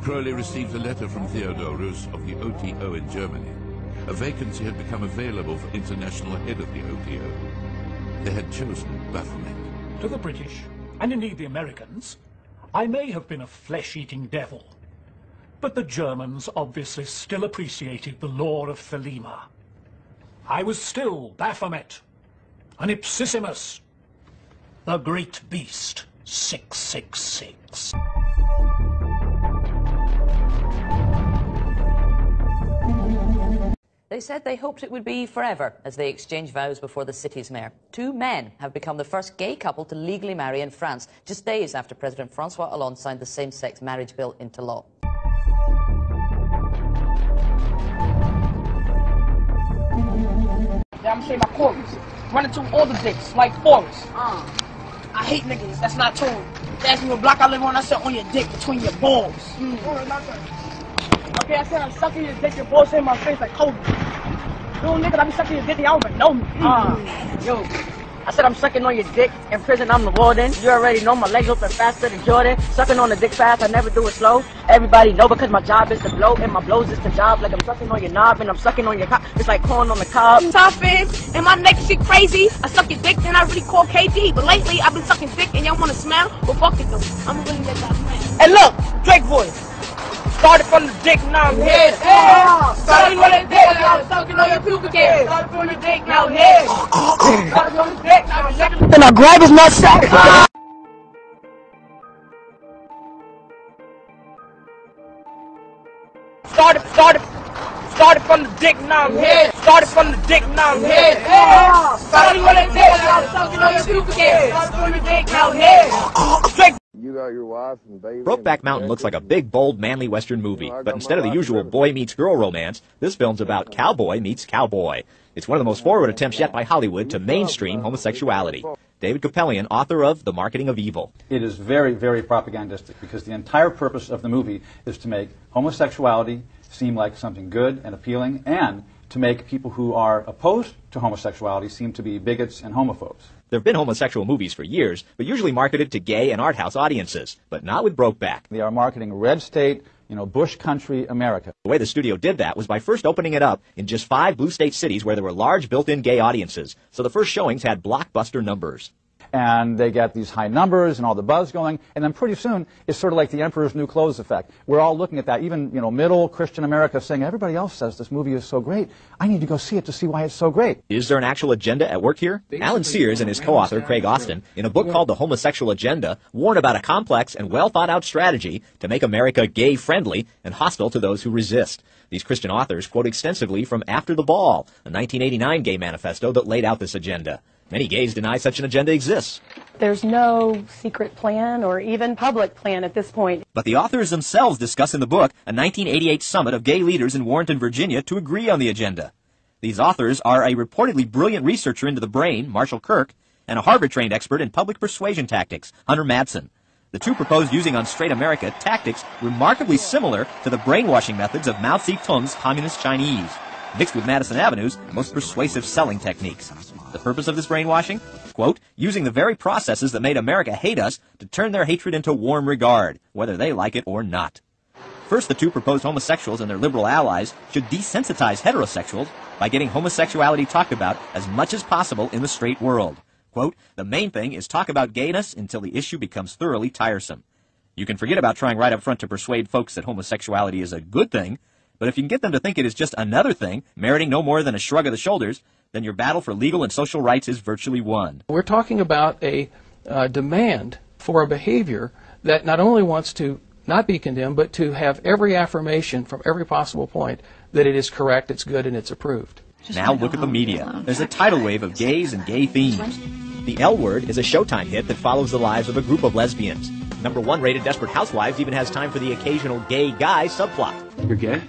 Crowley received a letter from Theodor Roos of the OTO in Germany. A vacancy had become available for international head of the OTO. They had chosen Baphomet. To the British, and indeed the Americans, I may have been a flesh-eating devil, but the Germans obviously still appreciated the lore of Thelema. I was still Baphomet, an Ipsissimus, the great beast, 666. They said they hoped it would be forever as they exchanged vows before the city's mayor. Two men have become the first gay couple to legally marry in France, just days after President Francois Hollande signed the same-sex marriage bill into law. I'm gonna say my chorus. Running through all the dicks, like Forrest. I hate niggas, that's not true. They asked me what block I live on, I said on your dick, between your balls. Okay, I said I'm sucking your dick, your balls in my face like Kobe. Little niggas, I be sucking your dick, y'all don't even know me. Yo, I said I'm sucking on your dick, in prison I'm the warden. You already know my legs open faster than Jordan. Sucking on the dick fast, I never do it slow. Everybody know because my job is to blow, and my blows is to job. Like I'm sucking on your knob, and I'm sucking on your cock. It's like corn on the cob. Tough and my neck shit crazy. I suck your dick, then I really call KD. But lately, I've been sucking dick, and y'all wanna smell? Well, fuck it though, I'm really let that smell. And look, Drake voice. Started from the dick, now I'm here. Started from the dick, now I'm sucking on your pubic hair. Started from the dick, now I'm here. Started from the dick, now I'm sucking. Then I grab his nutsack. Started from the dick, now I'm here. Started from the dick, now I'm here. Started from the dick, now I'm sucking on your pubic hair. Started from the dick, now I'm here. You got your wife and baby. Brokeback Mountain looks like a big, bold, manly Western movie, but instead of the usual boy meets girl romance, this film's about cowboy meets cowboy. It's one of the most forward attempts yet by Hollywood to mainstream homosexuality. David Kupelian, author of The Marketing of Evil. It is very, very propagandistic because the entire purpose of the movie is to make homosexuality seem like something good and appealing, and to make people who are opposed to homosexuality seem to be bigots and homophobes. There have been homosexual movies for years, but usually marketed to gay and art house audiences, but not with Brokeback. They are marketing red state, bush country America. The way the studio did that was by first opening it up in just 5 blue state cities where there were large built-in gay audiences, so the first showings had blockbuster numbers. And they get these high numbers and all the buzz going, and then pretty soon it's sort of like the Emperor's New Clothes effect. We're all looking at that, even middle Christian America saying, everybody else says this movie is so great. I need to go see it to see why it's so great. Is there an actual agenda at work here? Alan Sears and his co-author, Craig Austin, in a book called The Homosexual Agenda, warn about a complex and well-thought-out strategy to make America gay-friendly and hostile to those who resist. These Christian authors quote extensively from After the Ball, a 1989 gay manifesto that laid out this agenda. Many gays deny such an agenda exists. There's no secret plan or even public plan at this point. But the authors themselves discuss in the book a 1988 summit of gay leaders in Warrenton, Virginia to agree on the agenda. These authors are a reportedly brilliant researcher into the brain, Marshall Kirk, and a Harvard-trained expert in public persuasion tactics, Hunter Madsen. The two proposed using on Straight America tactics remarkably similar to the brainwashing methods of Mao Zedong's Communist Chinese, mixed with Madison Avenue's most persuasive selling techniques. The purpose of this brainwashing? Quote, using the very processes that made America hate us to turn their hatred into warm regard, whether they like it or not. First, the two proposed homosexuals and their liberal allies should desensitize heterosexuals by getting homosexuality talked about as much as possible in the straight world. Quote, the main thing is talk about gayness until the issue becomes thoroughly tiresome. You can forget about trying right up front to persuade folks that homosexuality is a good thing, but if you can get them to think it is just another thing, meriting no more than a shrug of the shoulders, then your battle for legal and social rights is virtually won. We're talking about a demand for a behavior that not only wants to not be condemned, but to have every affirmation from every possible point that it is correct, it's good, and it's approved. Now look at the media. There's a tidal wave of gays and gay themes. The L Word is a Showtime hit that follows the lives of a group of lesbians. #1 rated Desperate Housewives even has time for the occasional gay guy subplot. You're gay?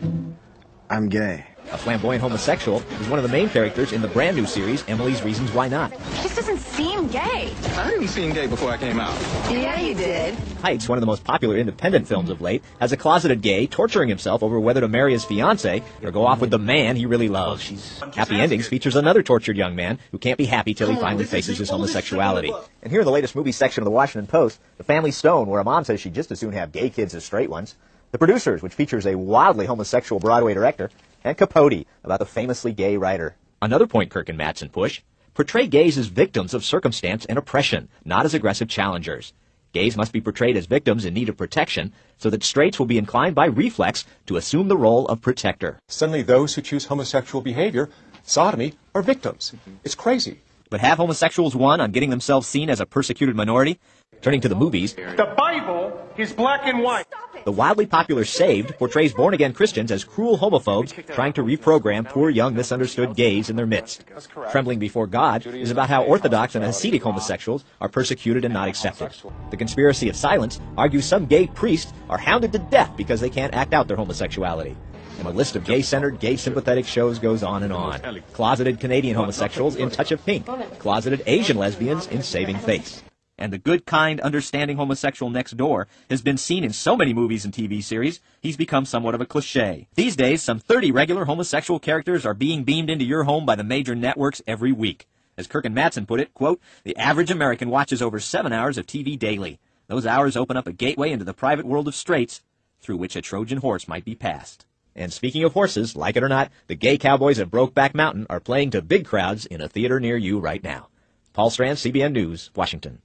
I'm gay. A flamboyant homosexual is one of the main characters in the brand new series, Emily's Reasons Why Not. This doesn't seem gay. I didn't seem gay before I came out. Yeah, you did. Heights, one of the most popular independent films of late, has a closeted gay torturing himself over whether to marry his fiancée or go off with the man he really loves. Happy Endings features another tortured young man who can't be happy till he finally faces his homosexuality. And here in the latest movie section of the Washington Post, The Family Stone, where a mom says she'd just as soon have gay kids as straight ones. The Producers, which features a wildly homosexual Broadway director. And Capote, about the famously gay writer. Another point Kirk and Madsen push, portray gays as victims of circumstance and oppression, not as aggressive challengers. Gays must be portrayed as victims in need of protection, so that straights will be inclined by reflex to assume the role of protector. Suddenly those who choose homosexual behavior, sodomy, are victims. It's crazy. But have homosexuals won on getting themselves seen as a persecuted minority? Turning to the movies, the Bible is black and white. The wildly popular Saved portrays born-again Christians as cruel homophobes trying to reprogram poor young misunderstood gays in their midst. Trembling Before God is about how Orthodox and Hasidic homosexuals are persecuted and not accepted. The Conspiracy of Silence argues some gay priests are hounded to death because they can't act out their homosexuality. And the list of gay-centered, gay-sympathetic shows goes on and on. Closeted Canadian homosexuals in Touch of Pink. Closeted Asian lesbians in Saving Face. And the good, kind, understanding homosexual next door has been seen in so many movies and TV series, he's become somewhat of a cliche. These days, some 30 regular homosexual characters are being beamed into your home by the major networks every week. As Kirk and Madsen put it, quote, the average American watches over 7 hours of TV daily. Those hours open up a gateway into the private world of straights, through which a Trojan horse might be passed. And speaking of horses, like it or not, the gay cowboys at Brokeback Mountain are playing to big crowds in a theater near you right now. Paul Strand, CBN News, Washington.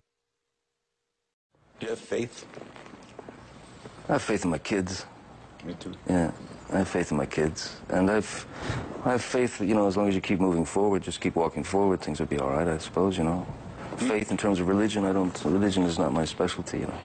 Do you have faith? I have faith in my kids. Me too. Yeah, I have faith in my kids. And I have faith that, you know, as long as you keep moving forward, just keep walking forward, things will be all right, I suppose, you know. Faith in terms of religion, religion is not my specialty, you know.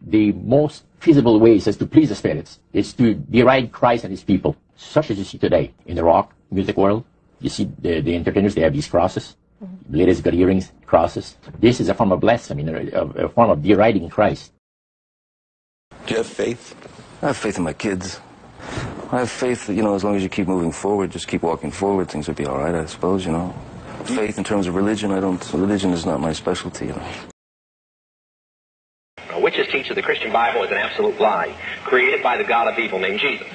The most feasible ways is to please the spirits. It's to deride Christ and his people, such as you see today in the rock music world. You see the entertainers, they have these crosses. The ladies got earrings, crosses. This is a form of blasphemy, a form of deriding Christ. Do you have faith? I have faith in my kids. I have faith that, you know, as long as you keep moving forward, just keep walking forward, things will be all right, I suppose, you know. Faith in terms of religion, religion is not my specialty, you know. Witches teach that the Christian Bible is an absolute lie, created by the god of evil named Jesus.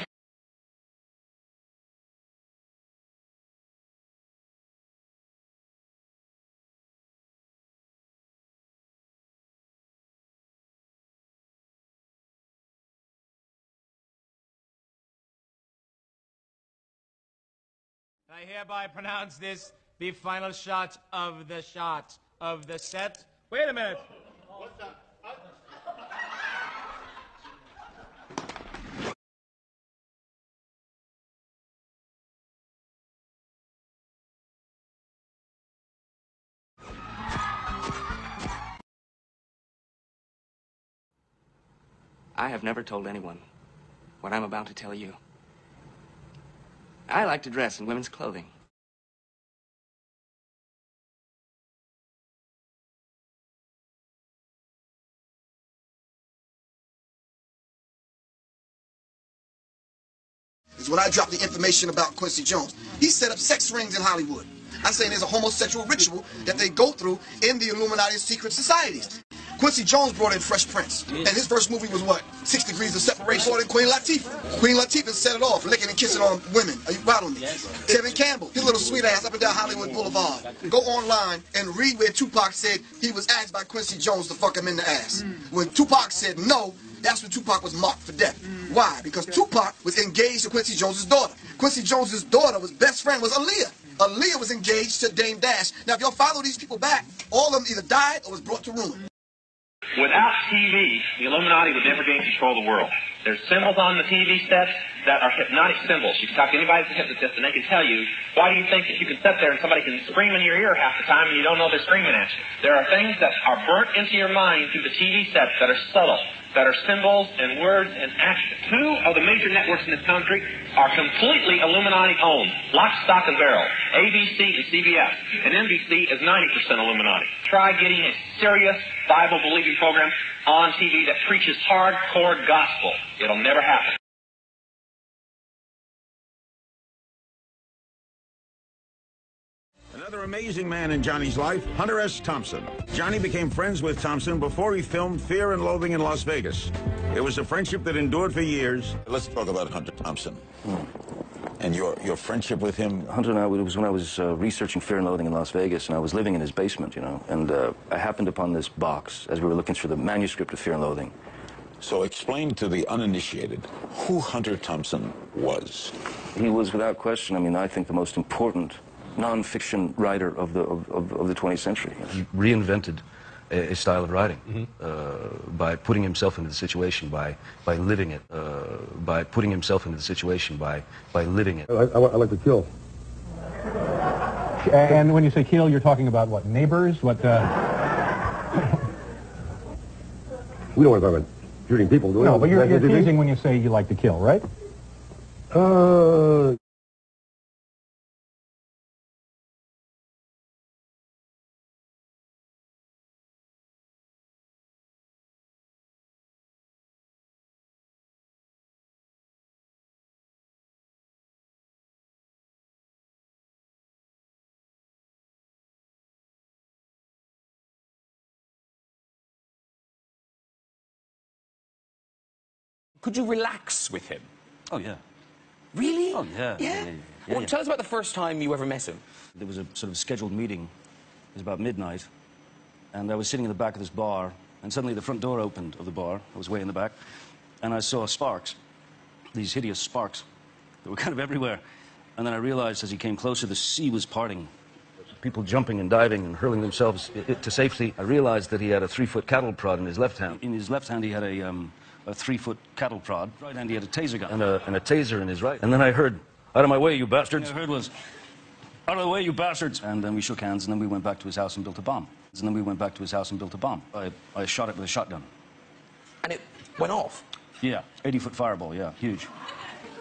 I hereby pronounce this the final shot of the set. Wait a minute. What's that? I have never told anyone what I'm about to tell you. I like to dress in women's clothing. Is when I dropped the information about Quincy Jones. He set up sex rings in Hollywood. I'm saying there's a homosexual ritual that they go through in the Illuminati secret societies. Quincy Jones brought in Fresh Prince, and his first movie was what? 6 Degrees of Separation. Brought in Queen Latifah. Queen Latifah set it off, licking and kissing on women. Are you proud of me? Kevin Campbell, his little sweet ass up and down Hollywood Boulevard. Go online and read where Tupac said he was asked by Quincy Jones to fuck him in the ass. When Tupac said no, that's when Tupac was marked for death. Why? Because Tupac was engaged to Quincy Jones's daughter. Quincy Jones's daughter was best friend was Aaliyah. Aaliyah was engaged to Dame Dash. Now, if y'all follow these people back, all of them either died or was brought to ruin. Without TV, the Illuminati would never gain control of the world. There's symbols on the TV sets that are hypnotic symbols. You can talk to anybody who's a hypnotist and they can tell you, why do you think that you can sit there and somebody can scream in your ear half the time and you don't know they're screaming at you? There are things that are burnt into your mind through the TV sets that are subtle, that are symbols and words and action. 2 of the major networks in this country are completely Illuminati owned. Lock, stock, and barrel. ABC and CBS. And NBC is 90% Illuminati. Try getting a serious Bible-believing program on TV that preaches hardcore gospel. It'll never happen. Another amazing man in Johnny's life, Hunter S. Thompson. Johnny became friends with Thompson before he filmed Fear and Loathing in Las Vegas. It was a friendship that endured for years. Let's talk about Hunter Thompson and your friendship with him. Hunter and I, it was when I was researching Fear and Loathing in Las Vegas, and I was living in his basement, you know, and I happened upon this box as we were looking through the manuscript of Fear and Loathing. So explain to the uninitiated who Hunter Thompson was. He was, without question, I mean, I think the most important non-fiction writer of the 20th century. He reinvented a style of writing by putting himself into the situation, by living it, by putting himself into the situation, by living it. I like to kill. And when you say kill, you're talking about what, neighbors? What? We don't want to talk about shooting people, do we? No, but you're teasing when you say you like to kill, right? Could you relax with him? Oh, yeah. Really? Oh, yeah. Yeah? Well, tell us about the first time you ever met him. There was a sort of scheduled meeting. It was about midnight, and I was sitting in the back of this bar, and suddenly the front door opened of the bar. I was way in the back, and I saw sparks, these hideous sparks that were kind of everywhere. And then I realized as he came closer, the sea was parting. People jumping and diving and hurling themselves to safety. I realized that he had a 3-foot cattle prod in his left hand. In his left hand, he had a 3-foot cattle prod. Right hand, he had a taser gun. And a taser in his right. And then I heard, "Out of my way, you bastards." And I heard was, "Out of the way, you bastards." And then we shook hands, and then we went back to his house and built a bomb. I shot it with a shotgun. And it went off? Yeah, 80-foot fireball, yeah, huge.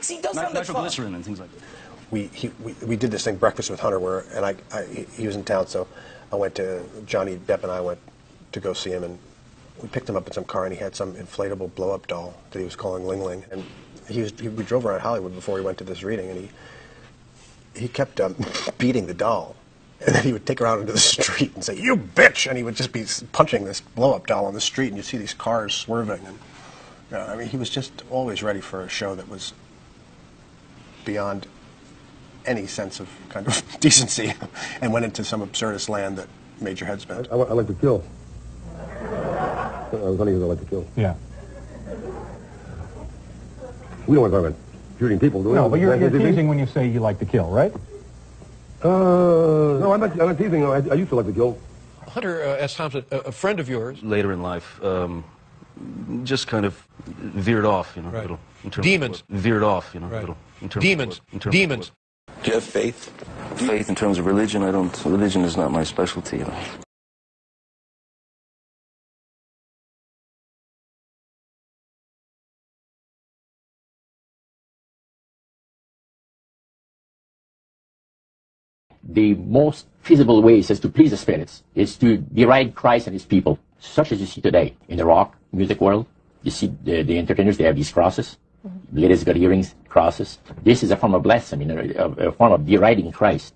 See, he does sound like fun. Nitroglycerin and things like that. We did this thing, Breakfast with Hunter, where he was in town, so I went to, Johnny Depp and I went to go see him, and we picked him up in some car, and he had some inflatable blow-up doll that he was calling Ling Ling. And we drove around Hollywood before we went to this reading, and he kept beating the doll. And then he would take her out into the street and say, "You bitch!" And he would just be punching this blow-up doll on the street, and you'd see these cars swerving. And I mean, he was just always ready for a show that was beyond any sense of kind of decency and went into some absurdist land that made your head spin. I like to kill. I was funny because I like to kill. Yeah. We don't want to talk about shooting people, do we? No, but you're teasing when you say you like to kill, right? No, I'm not teasing. I used to like to kill. Hunter S. Thompson, a friend of yours. Later in life, just kind of veered off, you know, right. Little. Demons. Veered off, you know, right. Little. Demons. Demons. Do you have faith? Faith in terms of religion, I don't. Religion is not my specialty, you know. The most feasible way, he says, to please the spirits is to deride Christ and his people, such as you see today in the rock music world. You see the entertainers, they have these crosses. Ladies got earrings, crosses. This is a form of blasphemy, a form of deriding Christ.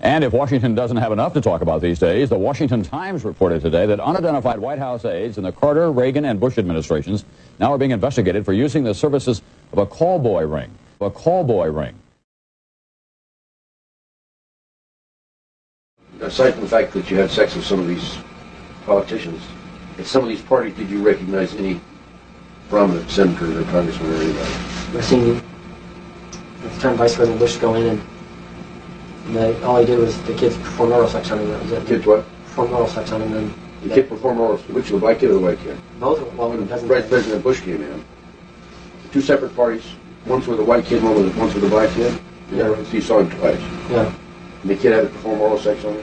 And if Washington doesn't have enough to talk about these days, the Washington Times reported today that unidentified White House aides in the Carter, Reagan, and Bush administrations now are being investigated for using the services of a callboy ring. A callboy ring. Aside from the fact that you had sex with some of these politicians, at some of these parties, did you recognize any prominent senators or congressmen or anybody? I seen at the time Vice President Bush go in and all he did was the kids perform oral sex on him. That was it. Kids what? Perform oral sex on him. And the kid performed oral sex. Which, the white kid or the white kid? Both of them. Well, when Vice President Bush came in, two separate parties. One's with a white kid, one's with a black kid. Yeah. So you saw him twice. Yeah. And the kid had to perform oral sex on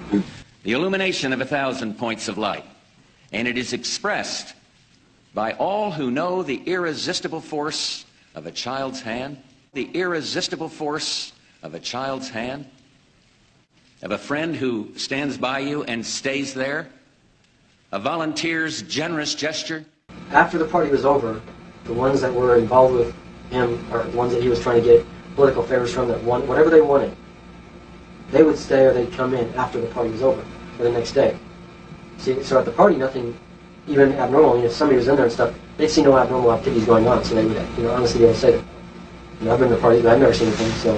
him. The illumination of 1,000 points of light, and it is expressed by all who know the irresistible force of a child's hand. The irresistible force of a child's hand, of a friend who stands by you and stays there, a volunteer's generous gesture. After the party was over, the ones that were involved with him, or the ones that he was trying to get political favors from, that won whatever they wanted, they would stay or they'd come in after the party was over, or the next day. See, so at the party, nothing even abnormal. If somebody was in there and stuff, they'd see no abnormal activities going on, so they would, honestly be able to say that. I've been to parties, but I've never seen anything, so.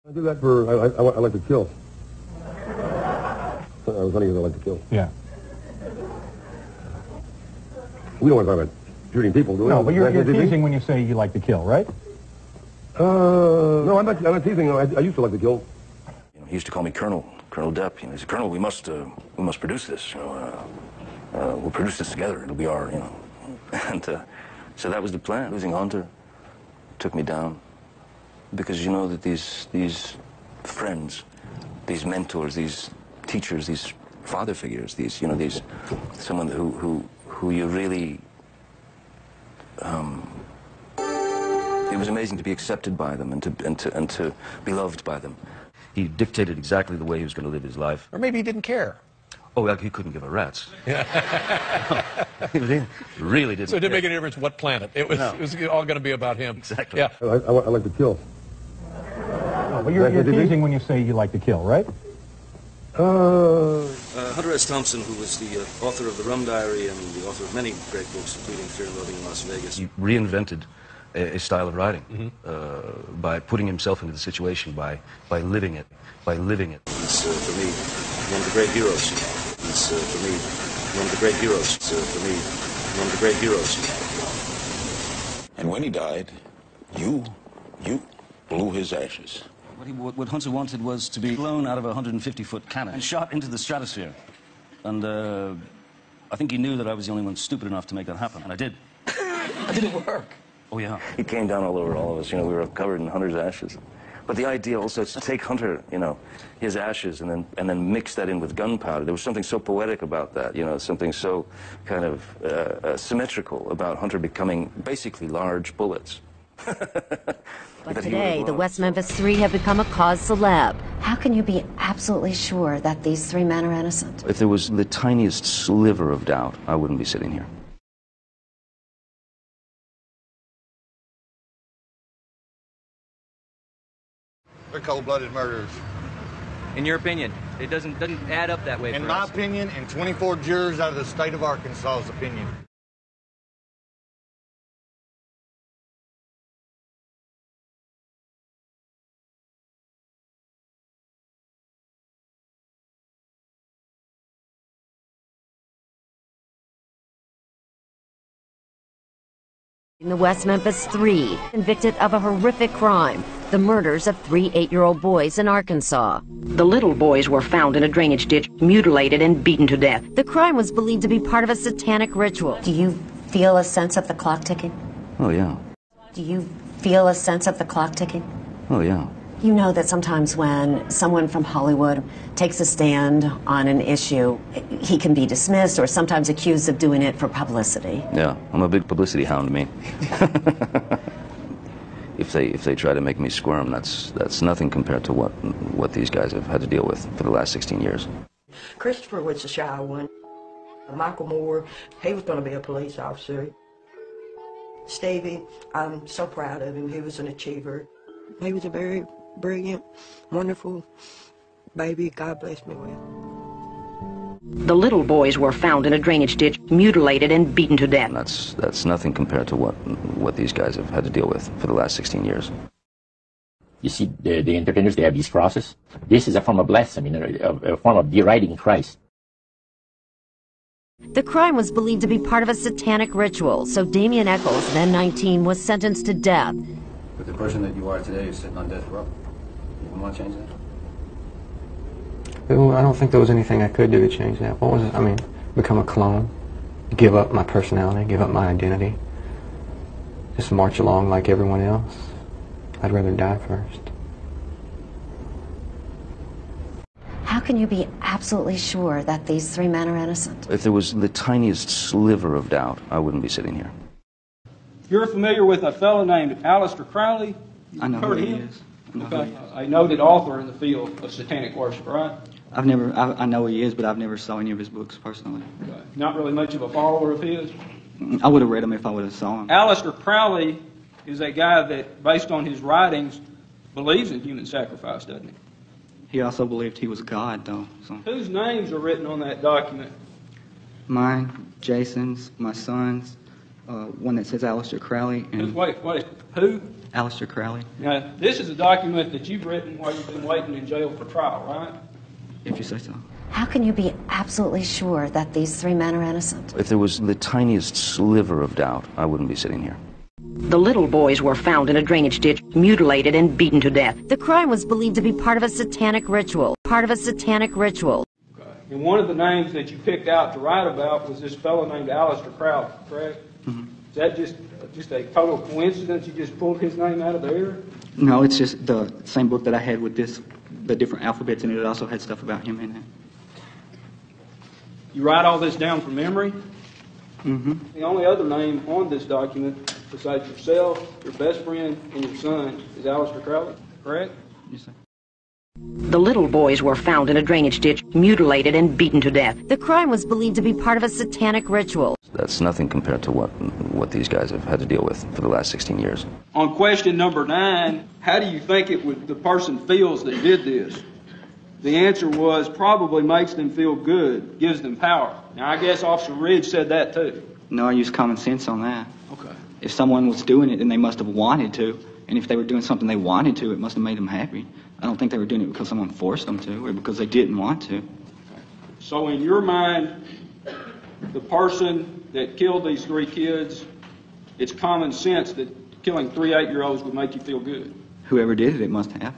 I do that for, I like to kill. I was funny because I like to kill. Yeah. We don't want to talk about shooting people, do we? No, but you're teasing when you say you like to kill, right? No, I'm not teasing. I used to like to kill. He used to call me Colonel Depp. He said, Colonel, we must produce this. We'll produce this together. It'll be our, And so that was the plan. Losing Hunter took me down because you know that these friends, these mentors, these teachers, these father figures, these someone who you really. It was amazing to be accepted by them and to be loved by them. He dictated exactly the way he was going to live his life. Or maybe he didn't care. Oh, well, he couldn't give a rat's. He really didn't. So it didn't make any difference what planet. It was all going to be about him. Exactly. Yeah. I like to kill. No, but you're teasing when you say you like to kill, right? Hunter S. Thompson, who was the author of The Rum Diary and the author of many great books, including Fear and Loathing in Las Vegas, he reinvented a style of writing by putting himself into the situation, by living it, He's, for me, one of the great heroes. He's, for me, one of the great heroes. For me, one of the great heroes. And when he died, you blew his ashes. What Hunter wanted was to be blown out of a 150-foot cannon and shot into the stratosphere. And I think he knew that I was the only one stupid enough to make that happen, and I did. Did it work? Oh, yeah. He came down all over all of us. We were covered in Hunter's ashes. But the idea also is to take Hunter, his ashes, and then mix that in with gunpowder. There was something so poetic about that, something so kind of symmetrical about Hunter becoming basically large bullets. But today, the West Memphis Three have become a cause celeb. How can you be absolutely sure that these three men are innocent? If there was the tiniest sliver of doubt, I wouldn't be sitting here. They're cold-blooded murderers. In your opinion, it doesn't add up that way. In my opinion, and 24 jurors out of the state of Arkansas's opinion. The West Memphis 3, convicted of a horrific crime, the murders of 3 8-year-old boys in Arkansas. The little boys were found in a drainage ditch, mutilated and beaten to death. The crime was believed to be part of a satanic ritual. Do you feel a sense of the clock ticking? Oh, yeah. Do you feel a sense of the clock ticking? Oh, yeah. You know that sometimes when someone from Hollywood takes a stand on an issue, he can be dismissed or sometimes accused of doing it for publicity. Yeah, I'm a big publicity hound, me. If they try to make me squirm, that's nothing compared to what these guys have had to deal with for the last 16 years. Christopher was a shy one. Michael Moore, he was going to be a police officer. Stevie, I'm so proud of him. He was an achiever. He was a very brilliant, wonderful baby God blessed me with. The little boys were found in a drainage ditch, mutilated and beaten to death. That's nothing compared to what these guys have had to deal with for the last 16 years. You see, the entertainers, they have these crosses. This is a form of blasphemy, a form of deriding Christ. The crime was believed to be part of a satanic ritual, so Damien Eccles, then 19, was sentenced to death. But the person that you are today is sitting on death row. You wouldn't want to change that? I don't think there was anything I could do to change that. What was it? I mean, become a clone, give up my personality, give up my identity, just march along like everyone else. I'd rather die first. How can you be absolutely sure that these 3 men are innocent? If there was the tiniest sliver of doubt, I wouldn't be sitting here. You're familiar with a fellow named Aleister Crowley? I know who he is. Okay. A noted author in the field of satanic worship, right? I know who he is, but I've never saw any of his books personally. Okay. Not really much of a follower of his? I would have read them if I would have saw him. Aleister Crowley is a guy that, based on his writings, believes in human sacrifice, doesn't he? He also believed he was God, though. So. Whose names are written on that document? Mine, Jason's, my son's, one that says Aleister Crowley. And Wait, who? Aleister Crowley. Now, this is a document that you've written while you've been waiting in jail for trial, right? If you say so. How can you be absolutely sure that these 3 men are innocent? If there was the tiniest sliver of doubt, I wouldn't be sitting here. The little boys were found in a drainage ditch, mutilated and beaten to death. The crime was believed to be part of a satanic ritual. Part of a satanic ritual. Okay. And one of the names that you picked out to write about was this fellow named Aleister Crowley, correct? Mm-hmm. Is that just a total coincidence? You just pulled his name out of the air? No, it's just the same book that I had with the different alphabets in it. It also had stuff about him in it. You write all this down from memory? Mm-hmm. The only other name on this document, besides yourself, your best friend, and your son, is Aleister Crowley, correct? Yes, sir. The little boys were found in a drainage ditch, mutilated and beaten to death. The crime was believed to be part of a satanic ritual. That's nothing compared to what these guys have had to deal with for the last 16 years. On question number 9, how do you think the person feels that did this? The answer was probably makes them feel good, gives them power. Now, I guess Officer Ridge said that too. No, I used common sense on that. Okay. If someone was doing it, then they must have wanted to. And if they were doing something they wanted to, it must have made them happy. I don't think they were doing it because someone forced them to or because they didn't want to. So in your mind, the person that killed these 3 kids, it's common sense that killing 3 8-year-olds would make you feel good. Whoever did it, it must have.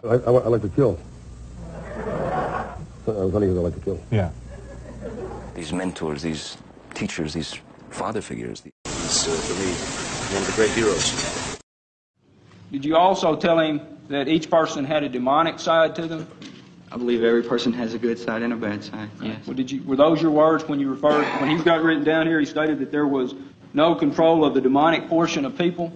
I like to kill. I was funny because I like to kill. Yeah. These mentors, these teachers, these father figures. He's, for me, one of the great heroes. Did you also tell him that each person had a demonic side to them? I believe every person has a good side and a bad side, yes. Well, were those your words when you referred, when he's got written down here, he stated that there was no control of the demonic portion of people?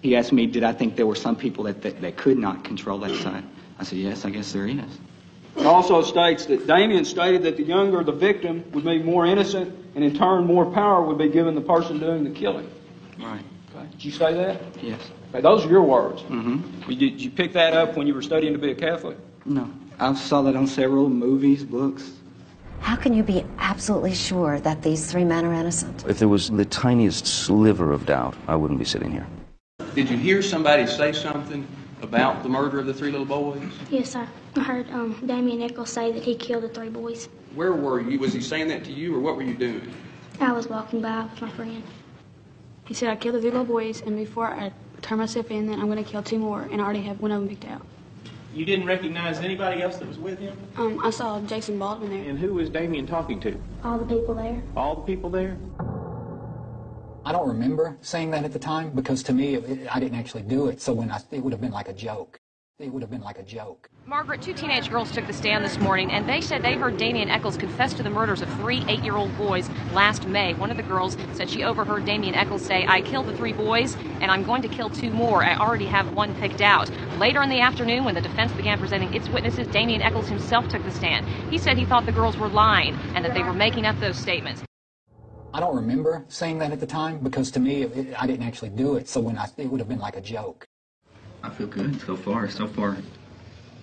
He asked me, did I think there were some people that could not control that side? I said, yes, I guess there is. It also states that Damien stated that the younger the victim would be more innocent, and in turn more power would be given the person doing the killing. Right. Okay. Did you say that? Yes. Okay, those are your words. Mm-hmm. Did you pick that up when you were studying to be a Catholic? No. I saw that on several movies, books. How can you be absolutely sure that these 3 men are innocent? If there was the tiniest sliver of doubt, I wouldn't be sitting here. Did you hear somebody say something about the murder of the 3 little boys? Yes, sir. I heard Damien Eccles say that he killed the 3 boys. Where were you? Was he saying that to you, or what were you doing? I was walking by with my friend. He said I killed the 3 little boys, and before I turn myself in, then I'm going to kill 2 more, and I already have one of them picked out. You didn't recognize anybody else that was with him? I saw Jason Baldwin there. And who was Damien talking to? All the people there. All the people there? I don't remember saying that at the time because to me, I didn't actually do it. So it would have been like a joke. It would have been like a joke. Margaret, 2 teenage girls took the stand this morning, and they said they heard Damien Eccles confess to the murders of 3 8-year-old boys last May. One of the girls said she overheard Damien Eccles say, "I killed the 3 boys, and I'm going to kill 2 more. I already have one picked out." Later in the afternoon, when the defense began presenting its witnesses, Damien Eccles himself took the stand. He said he thought the girls were lying and that they were making up those statements. I don't remember saying that at the time because to me, I didn't actually do it. So it would have been like a joke. I feel good so far. So far,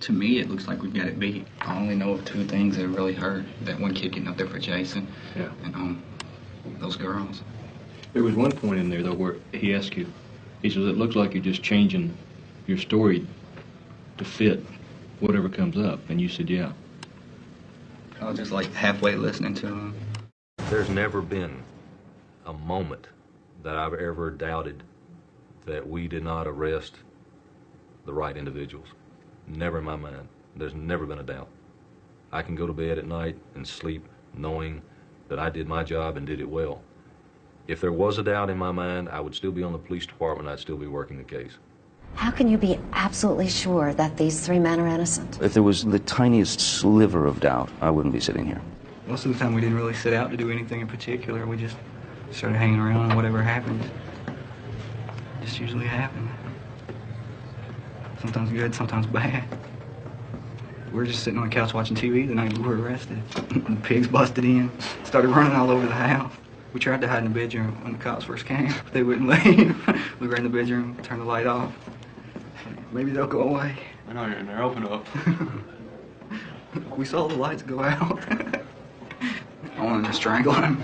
to me, it looks like we've got it beat. I only know of 2 things that really hurt. That one kid getting up there for Jason, and those girls. There was one point in there, though, where he asked you, he says, "It looks like you're just changing your story to fit whatever comes up." And you said, "Yeah." I was just like halfway listening to him. There's never been a moment that I've ever doubted that we did not arrest the right individuals. Never in my mind. There's never been a doubt. I can go to bed at night and sleep knowing that I did my job and did it well. If there was a doubt in my mind, I would still be on the police department, I'd still be working the case. How can you be absolutely sure that these 3 men are innocent? If there was the tiniest sliver of doubt, I wouldn't be sitting here. Most of the time we didn't really set out to do anything in particular. We just started hanging around and whatever happened just usually happened. Sometimes good, sometimes bad. We were just sitting on the couch watching TV the night we were arrested. The pigs busted in, started running all over the house. We tried to hide in the bedroom when the cops first came, but they wouldn't leave. We were in the bedroom, turned the light off. Maybe they'll go away. I know you're in there, open up. We saw the lights go out. I wanted to strangle him.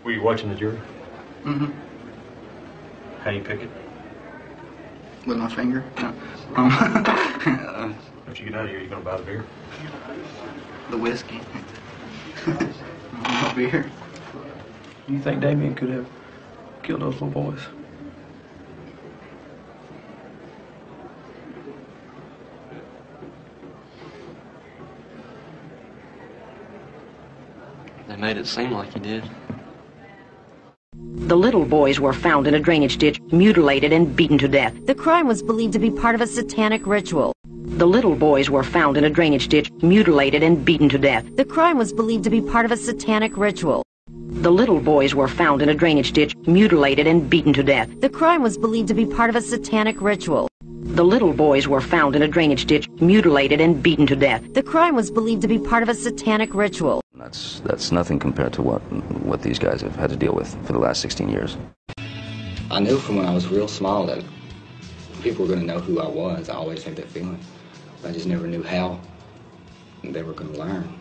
Were you watching the jury? Mm-hmm. How you pick it? With my finger. Once you get out of here, you gonna buy the beer? The whiskey. No beer. You think Damien could have killed those little boys? They made it seem like he did. The little boys were found in a drainage ditch, mutilated and beaten to death. The crime was believed to be part of a satanic ritual. The little boys were found in a drainage ditch, mutilated and beaten to death. The crime was believed to be part of a satanic ritual. The little boys were found in a drainage ditch, mutilated and beaten to death. The crime was believed to be part of a satanic ritual. The little boys were found in a drainage ditch, mutilated and beaten to death. The crime was believed to be part of a satanic ritual. That's nothing compared to what these guys have had to deal with for the last 16 years. I knew from when I was real small that people were going to know who I was. I always had that feeling. I just never knew how they were going to learn.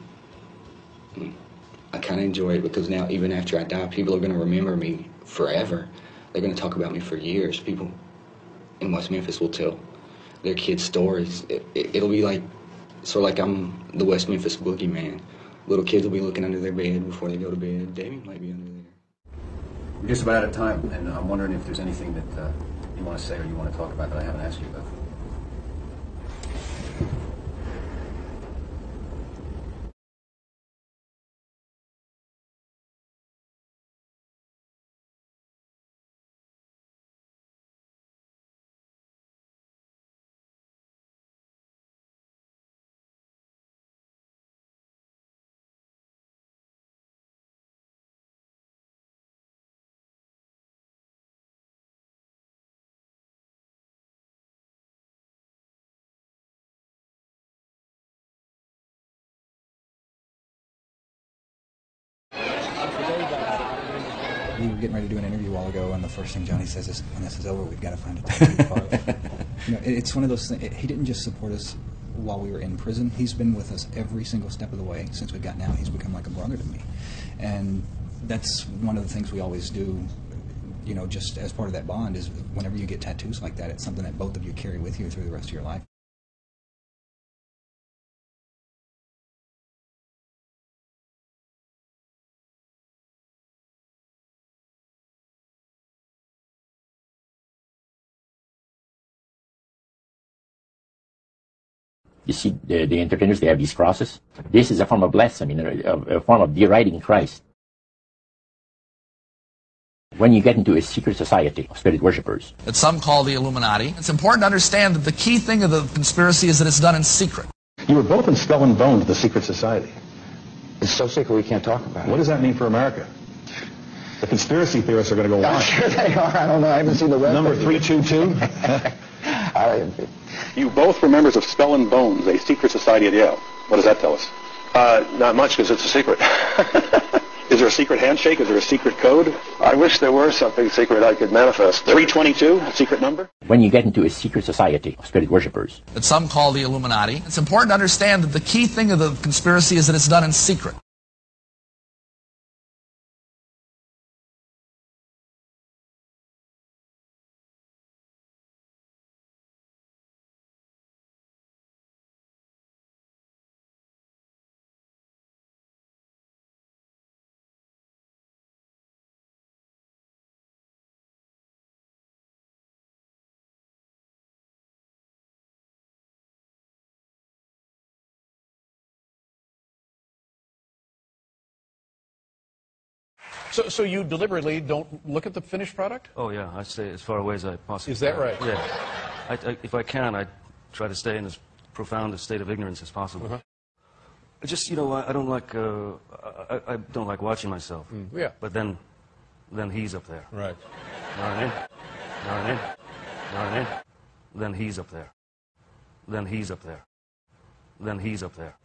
I kind of enjoy it because now, even after I die, people are going to remember me forever. They're going to talk about me for years. People in West Memphis will tell their kids stories. It'll be like, sort of like I'm the West Memphis boogeyman. Little kids will be looking under their bed before they go to bed. Damien might be under there. We're just about out of time, and I'm wondering if there's anything that you want to say or you want to talk about that I haven't asked you about. We were getting ready to do an interview a while ago, and the first thing Johnny says is, "When this is over, we've got to find a tattoo parlor." It's one of those things. He didn't just support us while we were in prison. He's been with us every single step of the way since we've gotten out. He's become like a brother to me, and that's one of the things we always do. Just as part of that bond is whenever you get tattoos like that, it's something that both of you carry with you through the rest of your life. You see, the entertainers, they have these crosses. This is a form of blasphemy, a form of deriding Christ. When you get into a secret society of spirit worshippers, that some call the Illuminati, it's important to understand that the key thing of the conspiracy is that it's done in secret. You were both in Skull and Bones, the secret society. It's so secret we can't talk about it. What does that mean for America? The conspiracy theorists are going to go I'm on. sure they are. I don't know. I haven't seen the website. Number 322? You both were members of Skull and Bones, a secret society at Yale. What does that tell us? Not much, because it's a secret. Is there a secret handshake? Is there a secret code? I wish there were something secret I could manifest. 322, a secret number? When you get into a secret society of spirit worshippers, that some call the Illuminati, it's important to understand that the key thing of the conspiracy is that it's done in secret. So you deliberately don't look at the finished product? Oh, yeah, I stay as far away as I possibly can. Is that right? Yeah. If I can, I try to stay in as profound a state of ignorance as possible. I just, you know, I don't like, I don't like watching myself. Yeah. But then he's up there. Right. You know what I mean? You know what I mean? You know what I mean? Then he's up there. Then he's up there. Then he's up there.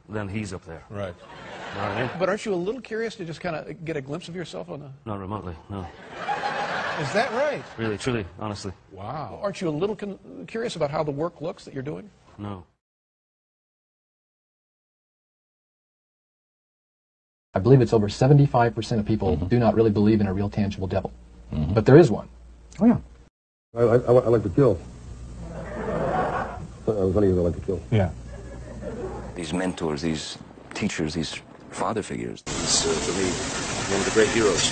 Then he's up there. Right. You know what I mean? But aren't you a little curious to just kind of get a glimpse of yourself on the... Not remotely, no. Is that right? Really, truly, honestly. Wow. Aren't you a little curious about how the work looks that you're doing? No. I believe it's over 75% of people do not really believe in a real tangible devil. But there is one. Oh, yeah. I like to kill. I was funny, I like to kill. Yeah. These mentors, these teachers, these father figures. He's, for me, one of the great heroes.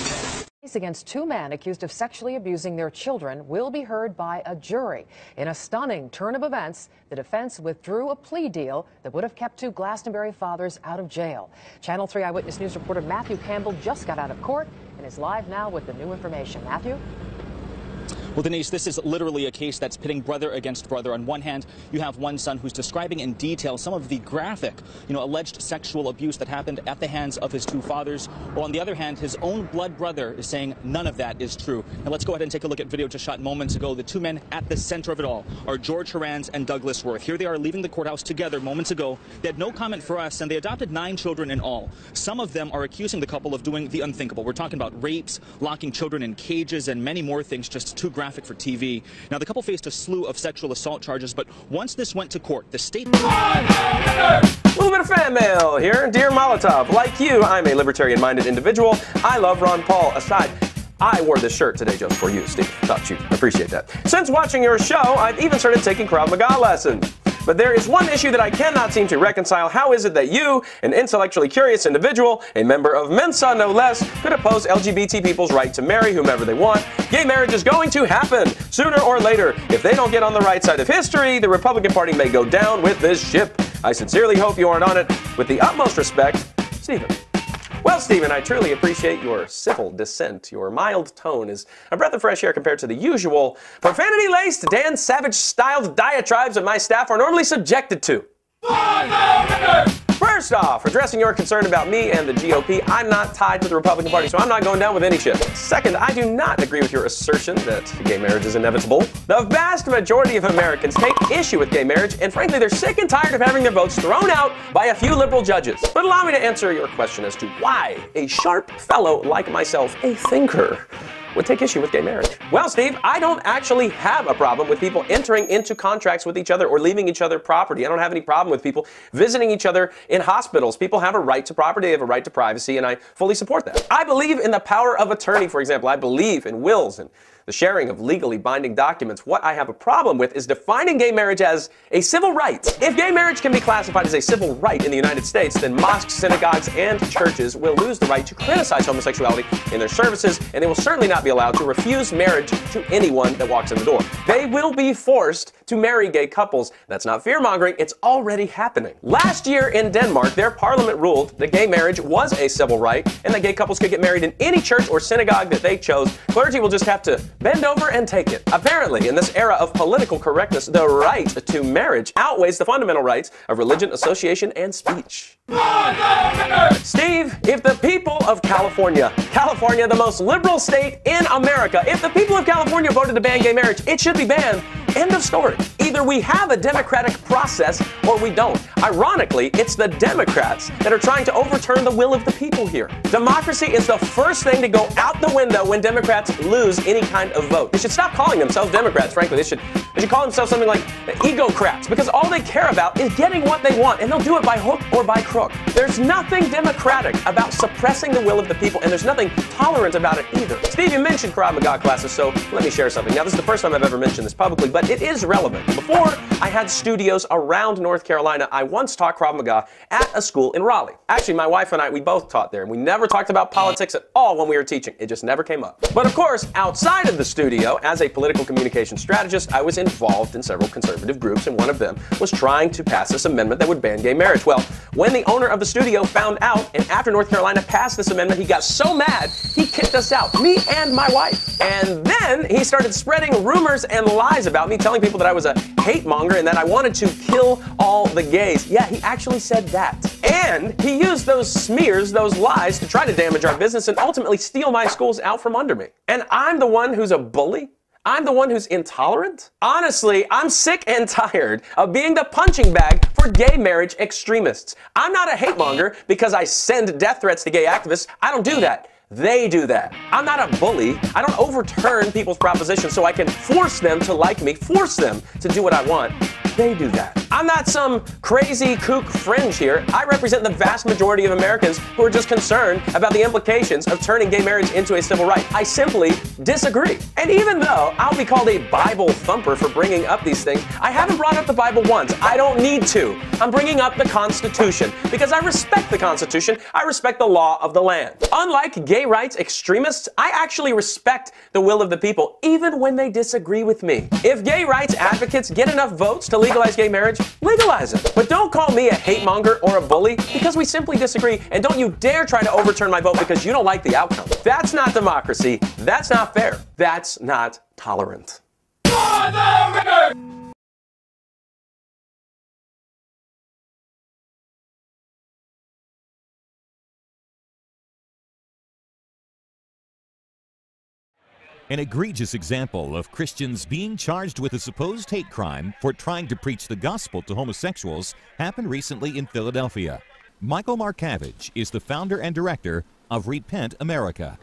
Case against two men accused of sexually abusing their children will be heard by a jury. In a stunning turn of events, the defense withdrew a plea deal that would have kept two Glastonbury fathers out of jail. Channel 3 Eyewitness News reporter Matthew Campbell just got out of court and is live now with the new information. Matthew? Well, Denise, this is literally a case that's pitting brother against brother. On one hand, you have one son who's describing in detail some of the graphic, alleged sexual abuse that happened at the hands of his two fathers. While on the other hand, his own blood brother is saying none of that is true. Now let's go ahead and take a look at video just shot moments ago. The two men at the center of it all are George Horanz and Douglas Worth. Here they are leaving the courthouse together moments ago. They had no comment for us, and they adopted 9 children in all. Some of them are accusing the couple of doing the unthinkable. We're talking about rapes, locking children in cages, and many more things just too graphic for TV. Now, the couple faced a slew of sexual assault charges, but once this went to court, the state... A little bit of fan mail here. Dear Molotov, like you, I'm a libertarian-minded individual. I love Ron Paul. Aside, I wore this shirt today just for you, Steve. Thought you'd appreciate that. Since watching your show, I've even started taking Krav Maga lessons. But there is one issue that I cannot seem to reconcile. How is it that you, an intellectually curious individual, a member of Mensa no less, could oppose LGBT people's right to marry whomever they want? Gay marriage is going to happen, sooner or later. If they don't get on the right side of history, the Republican Party may go down with this ship. I sincerely hope you aren't on it. With the utmost respect, Stephen. Well, Stephen, I truly appreciate your civil dissent. Your mild tone is a breath of fresh air compared to the usual profanity-laced, Dan Savage-styled diatribes that my staff are normally subjected to. First off, addressing your concern about me and the GOP, I'm not tied to the Republican Party, so I'm not going down with any ship. Second, I do not agree with your assertion that gay marriage is inevitable. The vast majority of Americans take issue with gay marriage, and frankly, they're sick and tired of having their votes thrown out by a few liberal judges. But allow me to answer your question as to why a sharp fellow like myself, a thinker, would take issue with gay marriage. Well, Steve, I don't actually have a problem with people entering into contracts with each other or leaving each other property. I don't have any problem with people visiting each other in hospitals. People have a right to property, they have a right to privacy, and I fully support that. I believe in the power of attorney, for example. I believe in wills and the sharing of legally binding documents. What I have a problem with is defining gay marriage as a civil right. If gay marriage can be classified as a civil right in the United States, then mosques, synagogues, and churches will lose the right to criticize homosexuality in their services, and they will certainly not be allowed to refuse marriage to anyone that walks in the door. They will be forced to marry gay couples. That's not fear-mongering, it's already happening. Last year in Denmark, their parliament ruled that gay marriage was a civil right, and that gay couples could get married in any church or synagogue that they chose. Clergy will just have to bend over and take it. Apparently, in this era of political correctness, the right to marriage outweighs the fundamental rights of religion, association, and speech. Steve, if the people of California, the most liberal state in America, if the people of California voted to ban gay marriage, it should be banned. End of story. Either we have a democratic process or we don't. Ironically, it's the Democrats that are trying to overturn the will of the people here. Democracy is the first thing to go out the window when Democrats lose any kind of vote. They should stop calling themselves Democrats, frankly. They should call themselves something like egocrats, because all they care about is getting what they want, and they'll do it by hook or by crook. There's nothing democratic about suppressing the will of the people, and there's nothing tolerant about it either. Steve, you mentioned Krav Maga classes, so let me share something. Now, this is the first time I've ever mentioned this publicly, but it is relevant. Before I had studios around North Carolina, I once taught Krav Maga at a school in Raleigh. Actually, my wife and I, we both taught there, and we never talked about politics at all when we were teaching. It just never came up. But of course, outside of the studio, as a political communication strategist, I was involved in several conservative groups, and one of them was trying to pass this amendment that would ban gay marriage. Well, when the owner of the studio found out, and after North Carolina passed this amendment, he got so mad, he kicked us out, me and my wife. And then he started spreading rumors and lies about me, telling people that I was a hate monger and that I wanted to kill all the gays. Yeah, he actually said that. And he used those smears, those lies, to try to damage our business and ultimately steal my schools out from under me. And I'm the one who's a bully? I'm the one who's intolerant? Honestly, I'm sick and tired of being the punching bag for gay marriage extremists. I'm not a hate monger because I send death threats to gay activists. I don't do that. They do that. I'm not a bully. I don't overturn people's propositions so I can force them to like me, force them to do what I want. They do that. I'm not some crazy kook fringe here. I represent the vast majority of Americans who are just concerned about the implications of turning gay marriage into a civil right. I simply disagree. And even though I'll be called a Bible thumper for bringing up these things, I haven't brought up the Bible once. I don't need to. I'm bringing up the Constitution because I respect the Constitution. I respect the law of the land. Unlike gay rights extremists, I actually respect the will of the people, even when they disagree with me. If gay rights advocates get enough votes to legalize gay marriage, legalize it. But don't call me a hate monger or a bully because we simply disagree, and don't you dare try to overturn my vote because you don't like the outcome. That's not democracy. That's not fair. That's not tolerant. An egregious example of Christians being charged with a supposed hate crime for trying to preach the gospel to homosexuals happened recently in Philadelphia. Michael Markavage is the founder and director of Repent America.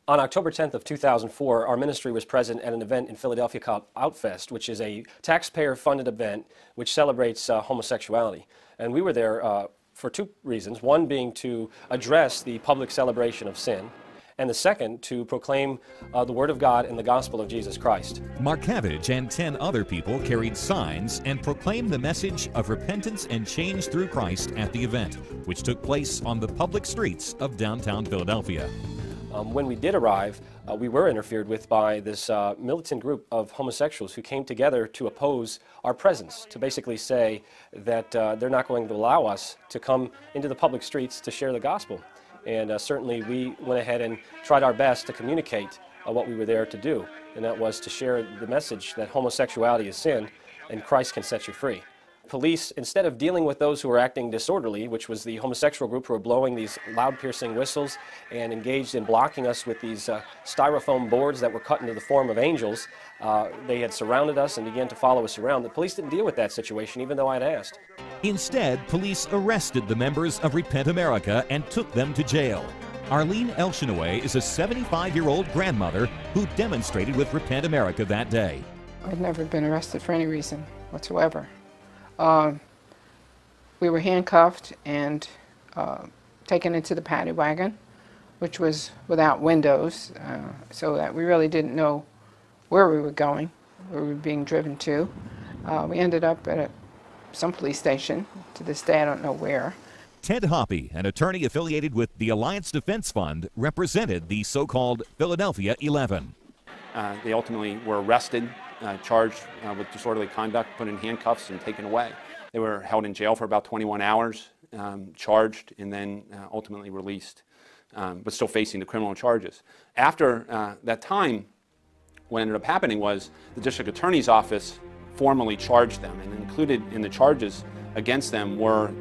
On October 10th of 2004, our ministry was present at an event in Philadelphia called Outfest, which is a taxpayer-funded event which celebrates homosexuality. And we were there for two reasons, one being to address the public celebration of sin, and the second, to proclaim the Word of God and the gospel of Jesus Christ. Markavage and 10 other people carried signs and proclaimed the message of repentance and change through Christ at the event, which took place on the public streets of downtown Philadelphia. When we did arrive, we were interfered with by this militant group of homosexuals who came together to oppose our presence, to basically say that they're not going to allow us to come into the public streets to share the gospel. And certainly we went ahead and tried our best to communicate what we were there to do, and that was to share the message that homosexuality is sin and Christ can set you free. Police, instead of dealing with those who were acting disorderly, which was the homosexual group who were blowing these loud piercing whistles and engaged in blocking us with these styrofoam boards that were cut into the form of angels, they had surrounded us and began to follow us around. The police didn't deal with that situation, even though I'd asked. Instead, police arrested the members of Repent America and took them to jail. Arlene Elshinaway is a 75-year-old grandmother who demonstrated with Repent America that day. I've never been arrested for any reason whatsoever. We were handcuffed and taken into the paddy wagon, which was without windows, so that we really didn't know where we were going, where we were being driven to. We ended up at some police station. To this day, I don't know where. Ted Hoppe, an attorney affiliated with the Alliance Defense Fund, represented the so-called Philadelphia 11. They ultimately were arrested, charged with disorderly conduct, put in handcuffs, and taken away. They were held in jail for about 21 hours, charged, and then ultimately released, but still facing the criminal charges. After that time, what ended up happening was the district attorney's office formally charged them, and included in the charges against them were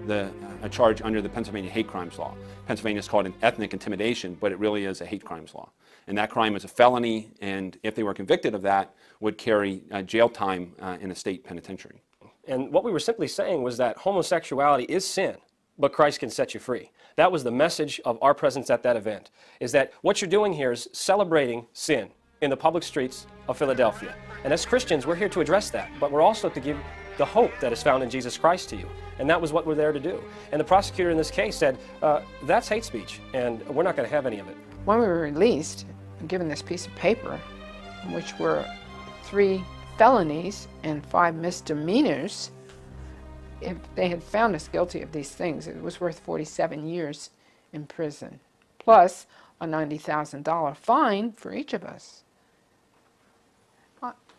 a charge under the Pennsylvania hate crimes law. Pennsylvania is called an ethnic intimidation, but it really is a hate crimes law. And that crime is a felony, and if they were convicted of that, would carry jail time in a state penitentiary. And what we were simply saying was that homosexuality is sin, but Christ can set you free. That was the message of our presence at that event, is that what you're doing here is celebrating sin in the public streets of Philadelphia. And as Christians, we're here to address that, but we're also to give the hope that is found in Jesus Christ to you. And that was what we're there to do. And the prosecutor in this case said, that's hate speech, and we're not going to have any of it. When we were released, given this piece of paper, which were 3 felonies and 5 misdemeanors, if they had found us guilty of these things, it was worth 47 years in prison, plus a $90,000 fine for each of us.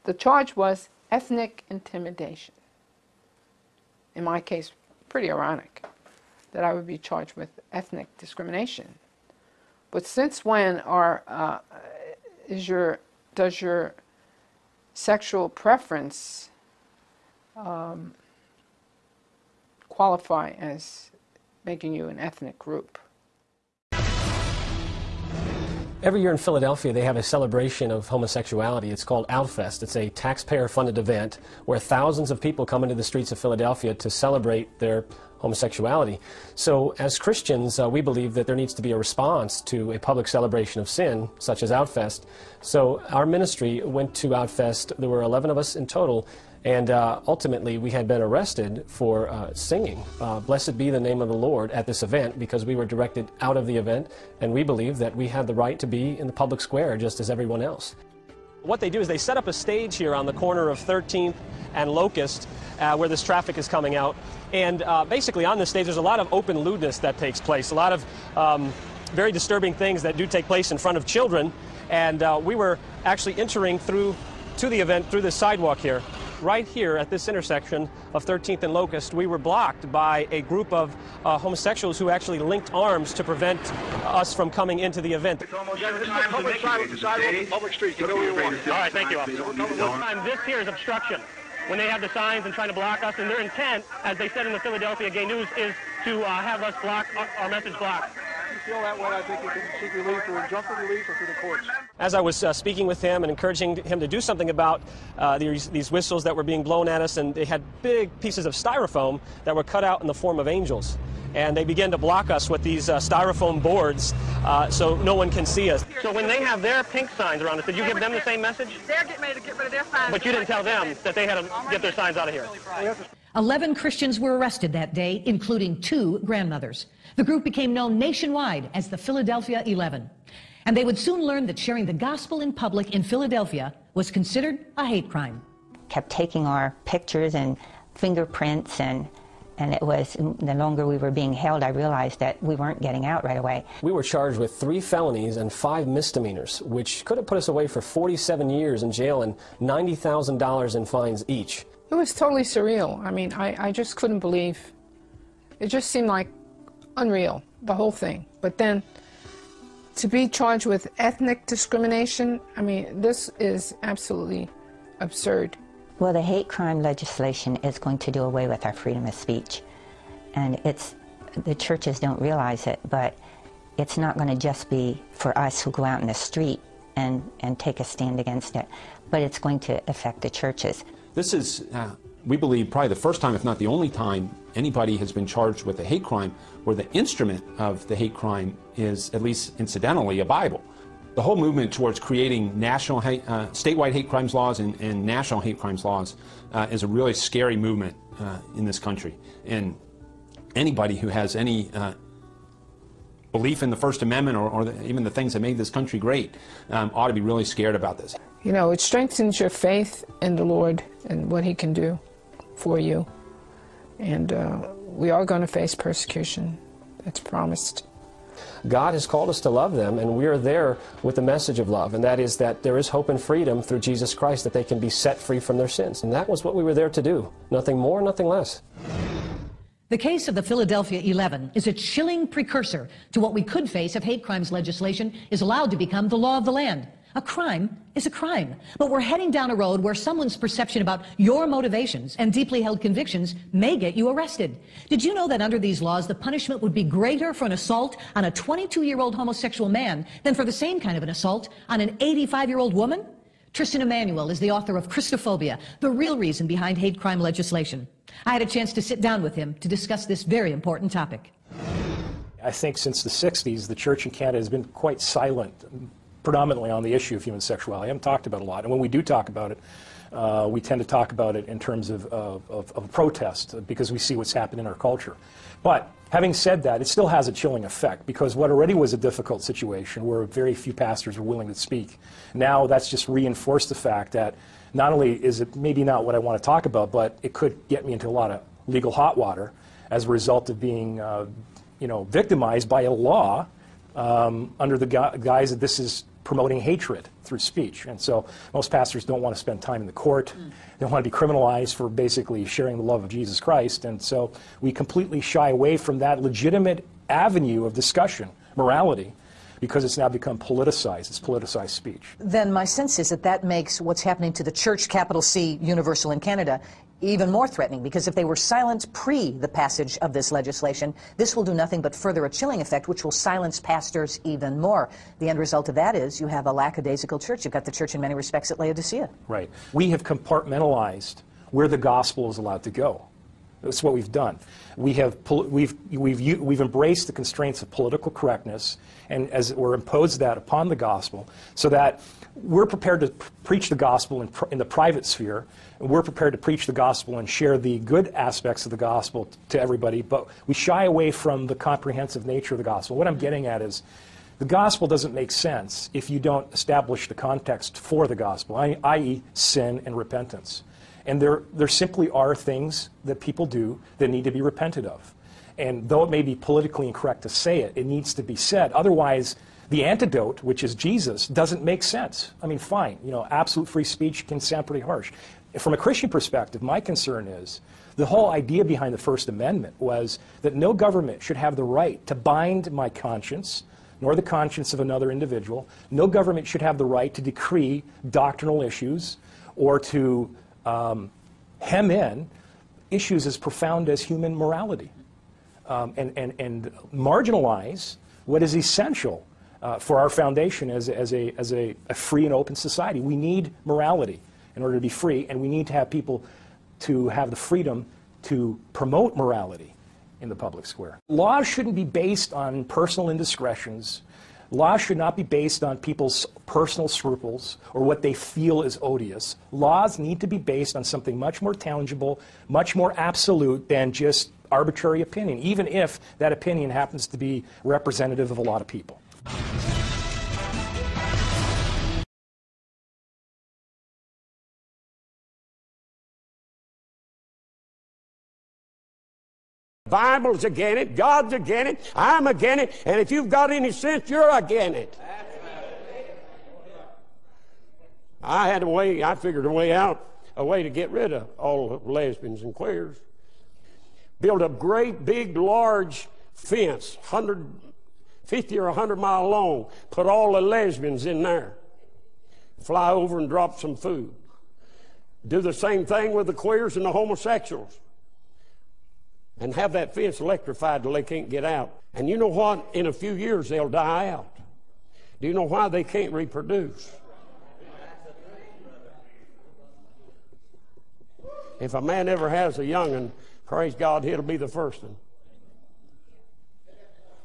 The charge was ethnic intimidation. In my case, pretty ironic that I would be charged with ethnic discrimination. But since when does your sexual preference qualify as making you an ethnic group? Every year in Philadelphia, they have a celebration of homosexuality. It's called Outfest. It's a taxpayer-funded event where thousands of people come into the streets of Philadelphia to celebrate their homosexuality. So as Christians, we believe that there needs to be a response to a public celebration of sin, such as Outfest. So our ministry went to Outfest. There were 11 of us in total, and ultimately we had been arrested for singing Blessed Be the Name of the Lord at this event, because we were directed out of the event, and we believe that we had the right to be in the public square just as everyone else. What they do is they set up a stage here on the corner of 13th and Locust where this traffic is coming out, and basically on this stage there's a lot of open lewdness that takes place, a lot of very disturbing things that do take place in front of children, and we were actually entering to the event through the sidewalk here. Right here at this intersection of 13th and Locust, we were blocked by a group of homosexuals who actually linked arms to prevent us from coming into the event. Public street, whatever you want. All right, thank you, officer. This here is obstruction. When they have the signs and trying to block us, and their intent, as they said in the Philadelphia Gay News, is to have us block our message blocked. If you feel that way, I think you can seek relief or injunctive relief or through the courts. As I was speaking with him and encouraging him to do something about these whistles that were being blown at us, and they had big pieces of styrofoam that were cut out in the form of angels. And they began to block us with these styrofoam boards so no one can see us. So when they have their pink signs around us, did you give them the same message? They're getting ready to get rid of their signs. But you didn't tell them that they had to get their signs out of here. 11 Christians were arrested that day, including 2 grandmothers. The group became known nationwide as the Philadelphia 11. And they would soon learn that sharing the gospel in public in Philadelphia was considered a hate crime. Kept taking our pictures and fingerprints, and it was, the longer we were being held, I realized that we weren't getting out right away. We were charged with 3 felonies and 5 misdemeanors, which could have put us away for 47 years in jail and $90,000 in fines each. It was totally surreal. I mean, I just couldn't believe. It just seemed like unreal, the whole thing. But then to be charged with ethnic discrimination, I mean, this is absolutely absurd. Well, the hate crime legislation is going to do away with our freedom of speech. And the churches don't realize it, but it's not going to just be for us who go out in the street and take a stand against it, but it's going to affect the churches. This is, we believe, probably the first time, if not the only time, anybody has been charged with a hate crime where the instrument of the hate crime is, at least incidentally, a Bible. The whole movement towards creating national statewide hate crimes laws and national hate crimes laws is a really scary movement in this country. And anybody who has any belief in the First Amendment or even the things that made this country great ought to be really scared about this. You know, it strengthens your faith in the Lord and what He can do for you. And we are going to face persecution. That's promised. God has called us to love them, and we are there with the message of love, and that is that there is hope and freedom through Jesus Christ, that they can be set free from their sins. And that was what we were there to do. Nothing more, nothing less. The case of the Philadelphia 11 is a chilling precursor to what we could face if hate crimes legislation is allowed to become the law of the land. A crime is a crime, but we're heading down a road where someone's perception about your motivations and deeply held convictions may get you arrested. Did you know that under these laws, the punishment would be greater for an assault on a 22-year-old homosexual man than for the same kind of an assault on an 85-year-old woman? Tristan Emanuel is the author of Christophobia, the real reason behind hate crime legislation. I had a chance to sit down with him to discuss this very important topic. I think since the 60s, the church in Canada has been quite silent, predominantly on the issue of human sexuality. I haven't talked about it a lot, and when we do talk about it, we tend to talk about it in terms of protest, because we see what's happened in our culture. But having said that, it still has a chilling effect, because what already was a difficult situation where very few pastors were willing to speak, now that's just reinforced the fact that not only is it maybe not what I want to talk about, but it could get me into a lot of legal hot water as a result of being victimized by a law under the guise that this is promoting hatred through speech. And so most pastors don't want to spend time in the court. They don't want to be criminalized for basically sharing the love of Jesus Christ. And so we completely shy away from that legitimate avenue of discussion, morality, because it's now become politicized. It's politicized speech. Then my sense is that that makes what's happening to the church, capital C, universal in Canada, even more threatening, because if they were silent pre the passage of this legislation, this will do nothing but further a chilling effect, which will silence pastors even more. The end result of that is you have a lackadaisical church. You've got the church in many respects at Laodicea. Right. We have compartmentalized where the gospel is allowed to go. That's what we've done. We've embraced the constraints of political correctness, and as it were, imposed that upon the gospel, so that we're prepared to preach the gospel in the private sphere, and we're prepared to preach the gospel and share the good aspects of the gospel to everybody, but we shy away from the comprehensive nature of the gospel. What I'm getting at is the gospel doesn't make sense if you don't establish the context for the gospel, i.e. sin and repentance. And there simply are things that people do that need to be repented of. And though it may be politically incorrect to say it, it needs to be said. Otherwise, the antidote, which is Jesus, doesn't make sense. I mean, fine, absolute free speech can sound pretty harsh. From a Christian perspective, my concern is the whole idea behind the First Amendment was that no government should have the right to bind my conscience, nor the conscience of another individual. No government should have the right to decree doctrinal issues or to hem in issues as profound as human morality and marginalize what is essential for our foundation as a free and open society. We need morality in order to be free, and we need to have people to have the freedom to promote morality in the public square. Laws shouldn't be based on personal indiscretions. Laws should not be based on people's personal scruples or what they feel is odious. Laws need to be based on something much more tangible, much more absolute than just arbitrary opinion, even if that opinion happens to be representative of a lot of people. Bible's against it, God's against it, I'm against it, and if you've got any sense, you're against it. I figured a way out, a way to get rid of all the lesbians and queers. Build a great, big, large fence, 150 or 100 mile long, put all the lesbians in there. Fly over and drop some food. Do the same thing with the queers and the homosexuals. And have that fence electrified till they can't get out. And you know what? In a few years, they'll die out. Do you know why they can't reproduce? If a man ever has a young'un, praise God, he'll be the first one.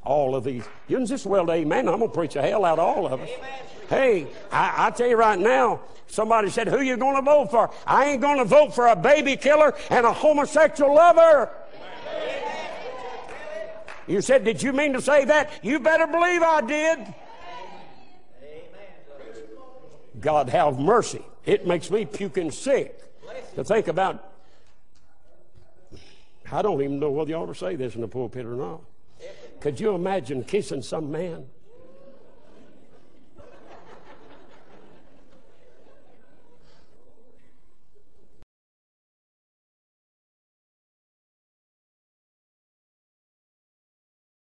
All of these. You can just well, amen. I'm going to preach the hell out of all of us. Hey, I tell you right now, somebody said, who you going to vote for? I ain't going to vote for a baby killer and a homosexual lover. You said, did you mean to say that? You better believe I did. God have mercy. It makes me puking sick to think about. I don't even know whether you ought to say this in the pulpit or not. Could you imagine kissing some man